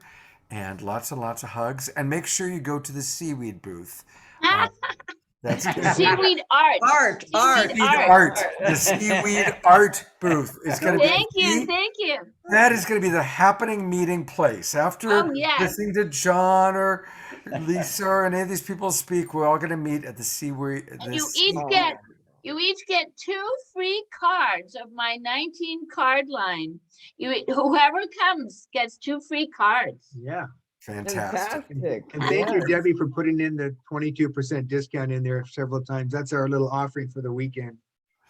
and lots of hugs. And make sure you go to the seaweed booth. That's Seaweed art. Art. Seaweed art. The seaweed art booth is going to be. Thank you. That is going to be the happening meeting place. After Oh, yes. listening to John or Lisa or any of these people speak, we're all going to meet at the seaweed. And you each get 2 free cards of my 19 card line. Whoever comes gets 2 free cards. Yeah. Fantastic. And thank you, Debbie, for putting in the 22% discount in there several times. That's our little offering for the weekend.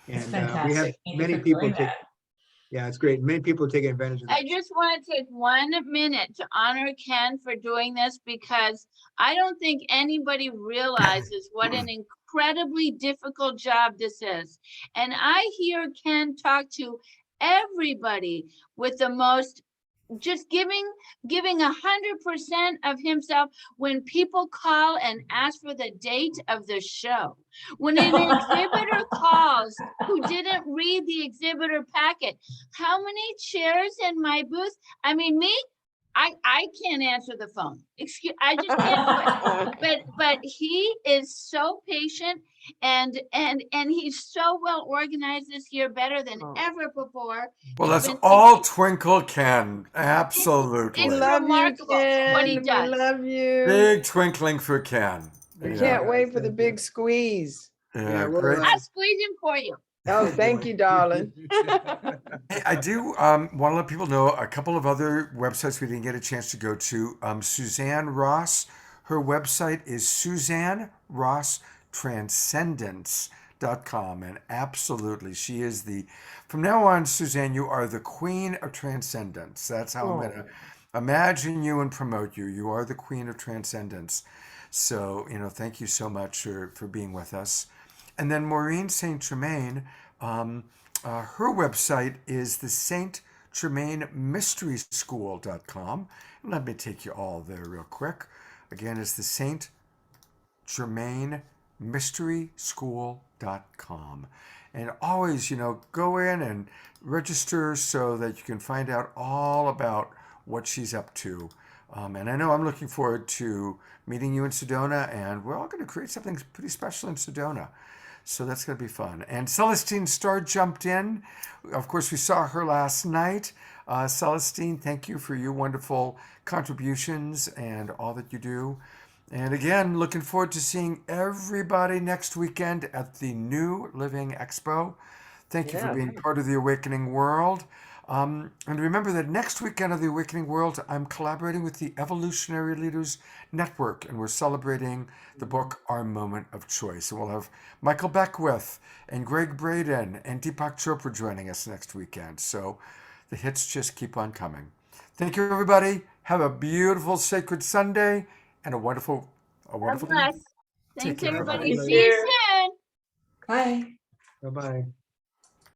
It's And fantastic. we have Thank you many for people doing take. that. Yeah, it's great. Many people take advantage of that. I just want to take 1 minute to honor Ken for doing this, because I don't think anybody realizes what an incredibly difficult job this is. And I hear Ken talk to everybody with the most, just giving 100% of himself when people call and ask for the date of the show. When an exhibitor calls who didn't read the exhibitor packet, how many chairs in my booth? I mean, me, I can't answer the phone. Excuse, I just can't do it. But he is so patient, and he's so well organized this year, better than ever before. Well, that's Been- all Twinkle Ken. Absolutely. It's Love you, remarkable what he Ken. We does. love you. Big twinkling for Ken. We Yeah. can't wait for the big squeeze. Yeah, we'll, great. I'm squeezing for you. Oh, thank you, darling. Hey, I do want to let people know a couple of other websites we didn't get a chance to go to. Suzanne Ross, her website is Suzanne Ross Transcendence.com. And absolutely, she is from now on, Suzanne, you are the queen of transcendence. That's how I'm going to imagine you and promote you. You are the queen of transcendence. So, thank you so much for being with us. And then Maureen St. Germain, her website is the St. Germain Mystery School.com. And let me take you all there real quick. Again, it's the St. Germain Mystery School.com. And always, go in and register so that you can find out all about what she's up to. And I know I'm looking forward to meeting you in Sedona, and we're all going to create something pretty special in Sedona. So that's going to be fun. And Celestine Starr jumped in. Of course, we saw her last night. Celestine, thank you for your wonderful contributions and all that you do. And again, looking forward to seeing everybody next weekend at the New Living Expo. Thank you for being part of the Awakening World. And remember that next weekend of the Awakening World, I'm collaborating with the Evolutionary Leaders Network, and we're celebrating the book, Our Moment of Choice. And we'll have Michael Beckwith and Greg Braden and Deepak Chopra joining us next weekend. So the hits just keep on coming. Thank you, everybody. Have a beautiful Sacred Sunday and a wonderful God week. bless. Take Thanks, care, everybody. everybody. See you soon. Bye. Bye-bye.